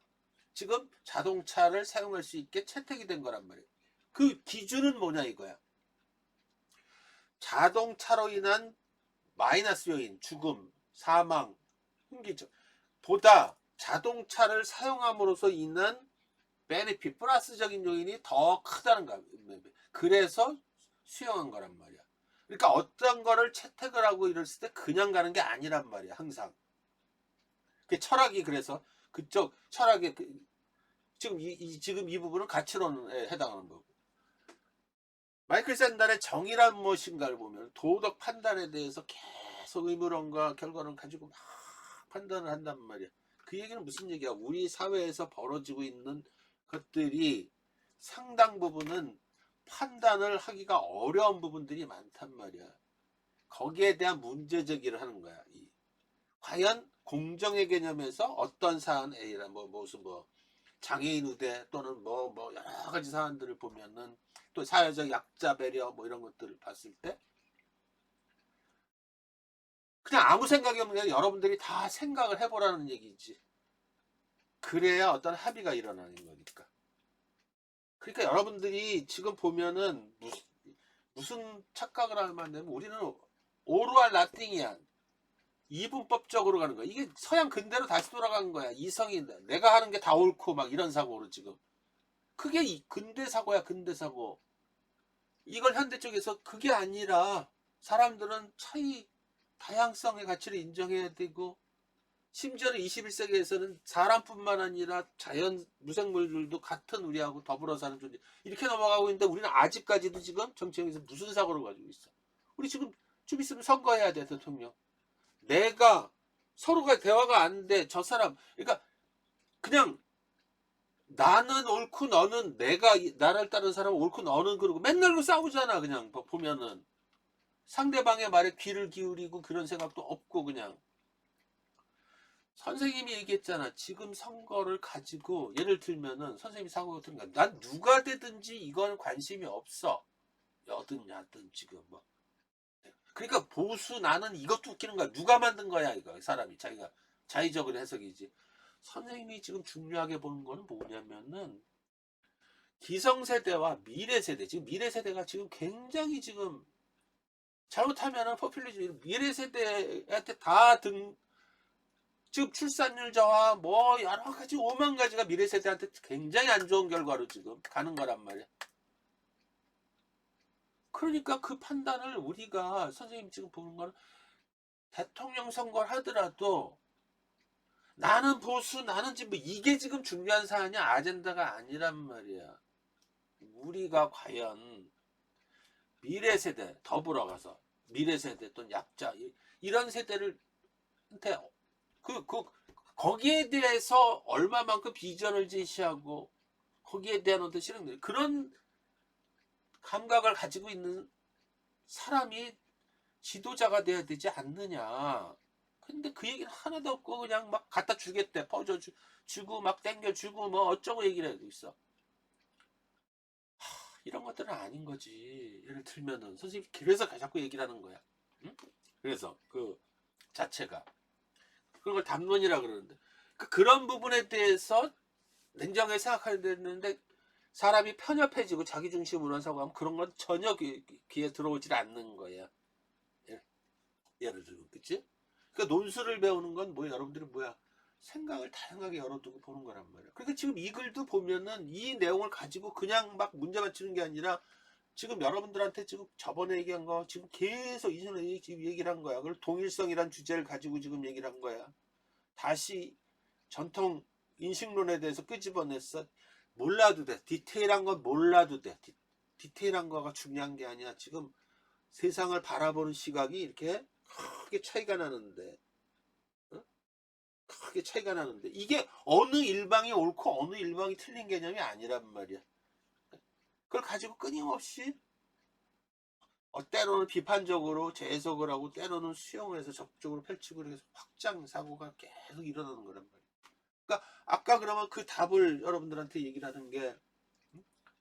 지금 자동차를 사용할 수 있게 채택이 된 거란 말이에요. 그 기준은 뭐냐 이거야. 자동차로 인한 마이너스 요인, 죽음, 사망, 흉기적 보다 자동차를 사용함으로써 인한 베네핏, 플러스적인 요인이 더 크다는 거야. 그래서 수용한 거란 말이야. 그러니까 어떤 거를 채택을 하고 이랬을 때 그냥 가는 게 아니란 말이야. 항상. 그 철학이 그래서 그쪽 철학의 지금 이 부분은 가치론에 해당하는 거고. 마이클 샌달의 정의란 무엇인가를 보면 도덕 판단에 대해서 계속 의무론과 결과론 가지고 막 판단을 한단 말이야. 그 얘기는 무슨 얘기야? 우리 사회에서 벌어지고 있는 것들이 상당 부분은 판단을 하기가 어려운 부분들이 많단 말이야. 거기에 대한 문제 제기를 하는 거야. 과연 공정의 개념에서 어떤 사안 A라 무슨 장애인 우대 또는 여러 가지 사안들을 보면은 또 사회적 약자 배려 이런 것들을 봤을 때 그냥 아무 생각이 없는 여러분들이 다 생각을 해보라는 얘기지. 그래야 어떤 합의가 일어나는 거니까. 그러니까 여러분들이 지금 보면은 무슨 착각을 하면 되면 우리는 오르알 나띵이야. 이분법적으로 가는 거야. 이게 서양 근대로 다시 돌아간 거야. 이성이 내가 하는 게 다 옳고 막 이런 사고로 지금. 그게 근대 사고야. 근대 사고. 이걸 현대 쪽에서 그게 아니라 사람들은 다양성의 가치를 인정해야 되고 심지어는 21세기에서는 사람뿐만 아니라 자연 무생물들도 같은 우리하고 더불어 사는 존재 이렇게 넘어가고 있는데 우리는 아직까지도 지금 정치형에서 무슨 사고를 가지고 있어. 우리 지금 좀 있으면 선거해야 돼. 대통령. 내가 서로가 대화가 안 돼. 저 사람 그러니까 그냥 나는 옳고 너는 나를 따르는 사람은 옳고 너는 그러고 맨날 그 싸우잖아. 그냥 보면은 상대방의 말에 귀를 기울이고 그런 생각도 없고 그냥 선생님이 얘기했잖아. 지금 선거를 가지고 예를 들면은 선생님이 사고 같은 거 난 누가 되든지 이건 관심이 없어. 여든 야든 지금 그러니까 보수 나는 이것도 웃기는 거야. 누가 만든 거야 이거 사람이 자기가 자의적으로 해석이지. 선생님이 지금 중요하게 보는 거는 뭐냐면은 기성세대와 미래세대 지금 미래세대가 지금 굉장히 지금 잘못하면은 포퓰리즘 미래세대한테 지금 출산율 저하 여러 가지 5만 가지가 미래세대한테 굉장히 안 좋은 결과로 지금 가는 거란 말이야. 그러니까 그 판단을 우리가 선생님 지금 보는 거는 대통령 선거를 하더라도 나는 보수 나는 지금 이게 지금 중요한 사안이 아젠다가 아니란 말이야. 우리가 과연 미래세대 더불어가서 미래세대 또는 약자 이런 세대를 한테 거기에 대해서 얼마만큼 비전을 제시하고 거기에 대한 어떤 실행 그런 감각을 가지고 있는 사람이 지도자가 돼야 되지 않느냐. 근데 그 얘기는 하나도 없고 그냥 막 갖다 주겠대. 주고 막 땡겨주고 어쩌고 얘기를 해도 있어. 이런 것들은 아닌 거지. 예를 들면은 선생님이 그래서 자꾸 얘기를 하는 거야. 응? 그래서 그 자체가 그런 걸 담론이라 그러는데 그런 부분에 대해서 냉정하게 생각해야 되는데 사람이 편협해지고 자기중심으로 사고하면 그런 건 전혀 귀에 들어오질 않는 거야. 예를 들면 그치? 그러니까 논술을 배우는 건 여러분들이 생각을 다양하게 열어두고 보는 거란 말이야. 그러니까 지금 이 글도 보면은 이 내용을 가지고 그냥 막 문제 맞추는 게 아니라 지금 여러분들한테 지금 저번에 얘기한 거 지금 계속 이전에 지금 얘기를 한 거야. 그걸 동일성이란 주제를 가지고 지금 얘기를 한 거야. 다시 전통 인식론에 대해서 끄집어냈어. 몰라도 돼. 디테일한 건 몰라도 돼. 디테일한 거가 중요한 게 아니야. 지금 세상을 바라보는 시각이 이렇게 크게 차이가 나는데 크게 차이가 나는데 이게 어느 일방이 옳고 어느 일방이 틀린 개념이 아니란 말이야. 그걸 가지고 끊임없이 때로는 비판적으로 재해석을 하고 때로는 수용을 해서 적극적으로 펼치고 해서 확장 사고가 계속 일어나는 거란 말이야. 그러니까 아까 그러면 그 답을 여러분들한테 얘기를 하는 게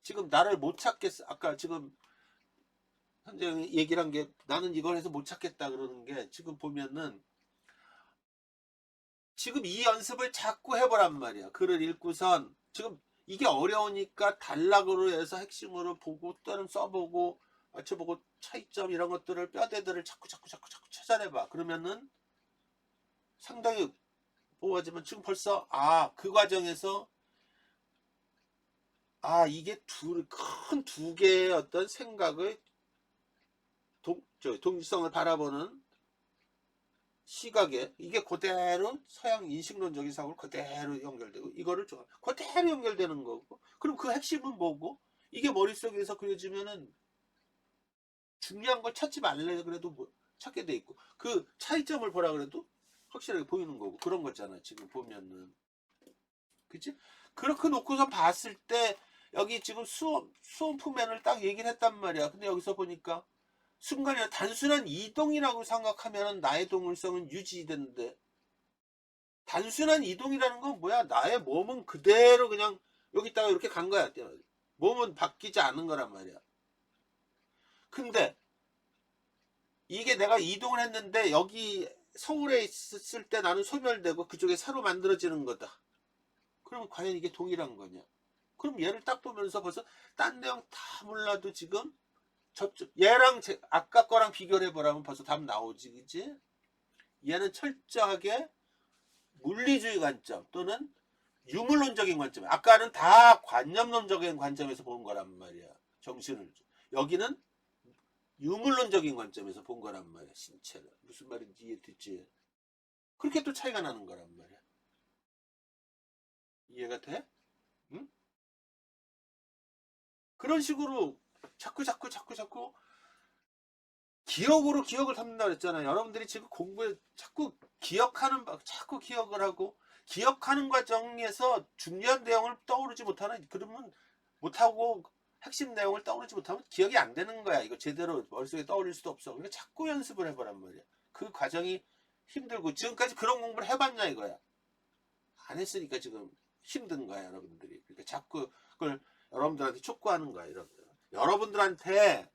지금 나를 못 찾겠어. 아까 지금 현재 얘기를 한 게 나는 이걸 해서 못 찾겠다 그러는 게 지금 보면은 지금 이 연습을 자꾸 해보란 말이야. 글을 읽고선 지금 이게 어려우니까 단락으로 해서 핵심으로 보고 또는 써보고 맞춰보고 차이점 이런 것들을 뼈대들을 자꾸 찾아내봐. 그러면은 상당히 모아지면 지금 벌써 그 과정에서 이게 큰 두 개의 어떤 생각의 동질성을 바라보는 시각에 이게 그대로 서양 인식론적인 사고로 그대로 연결되고 이거를 그대로 연결되는 거고, 그럼 그 핵심은 뭐고, 이게 머릿속에서 그려지면은 중요한 걸 찾지 말래 그래도 뭐 찾게 돼 있고, 그 차이점을 보라 그래도 확실하게 보이는 거고, 그런 거잖아 지금 보면은. 그치? 그렇게 놓고서 봤을 때 여기 지금 수온푸면을 딱 얘기를 했단 말이야. 근데 여기서 보니까 순간에 단순한 이동이라고 생각하면 나의 동일성은 유지되는데, 단순한 이동이라는 건 뭐야? 나의 몸은 그대로 그냥 여기다가 이렇게 간 거야. 몸은 바뀌지 않은 거란 말이야. 근데 이게 내가 이동을 했는데 여기 서울에 있을 때 나는 소멸되고 그쪽에 새로 만들어지는 거다. 그러면 과연 이게 동일한 거냐? 그럼 얘를 딱 보면서 벌써 딴 내용 다 몰라도 지금 얘랑 아까 거랑 비교를 해보라면 벌써 답 나오지, 그치? 얘는 철저하게 물리주의 관점 또는 유물론적인 관점. 아까는 다 관념론적인 관점에서 본 거란 말이야. 정신을. 여기는 유물론적인 관점에서 본 거란 말이야. 신체를. 무슨 말인지 이해됐지? 그렇게 또 차이가 나는 거란 말이야. 이해가 돼? 응? 그런 식으로 자꾸 기억으로 기억을 삼는다 그랬잖아요. 여러분들이 지금 공부에 자꾸 자꾸 기억을 하고, 기억하는 과정에서 중요한 내용을 떠오르지 못하는, 그러면 못하고 핵심 내용을 떠오르지 못하면 기억이 안 되는 거야. 이거 제대로 머릿속에 떠올릴 수도 없어. 그러니까 자꾸 연습을 해보란 말이야. 그 과정이 힘들고, 지금까지 그런 공부를 해봤냐 이거야. 안 했으니까 지금 힘든 거야, 여러분들이. 그러니까 자꾸 그걸 여러분들한테 촉구하는 거야. 여러분들한테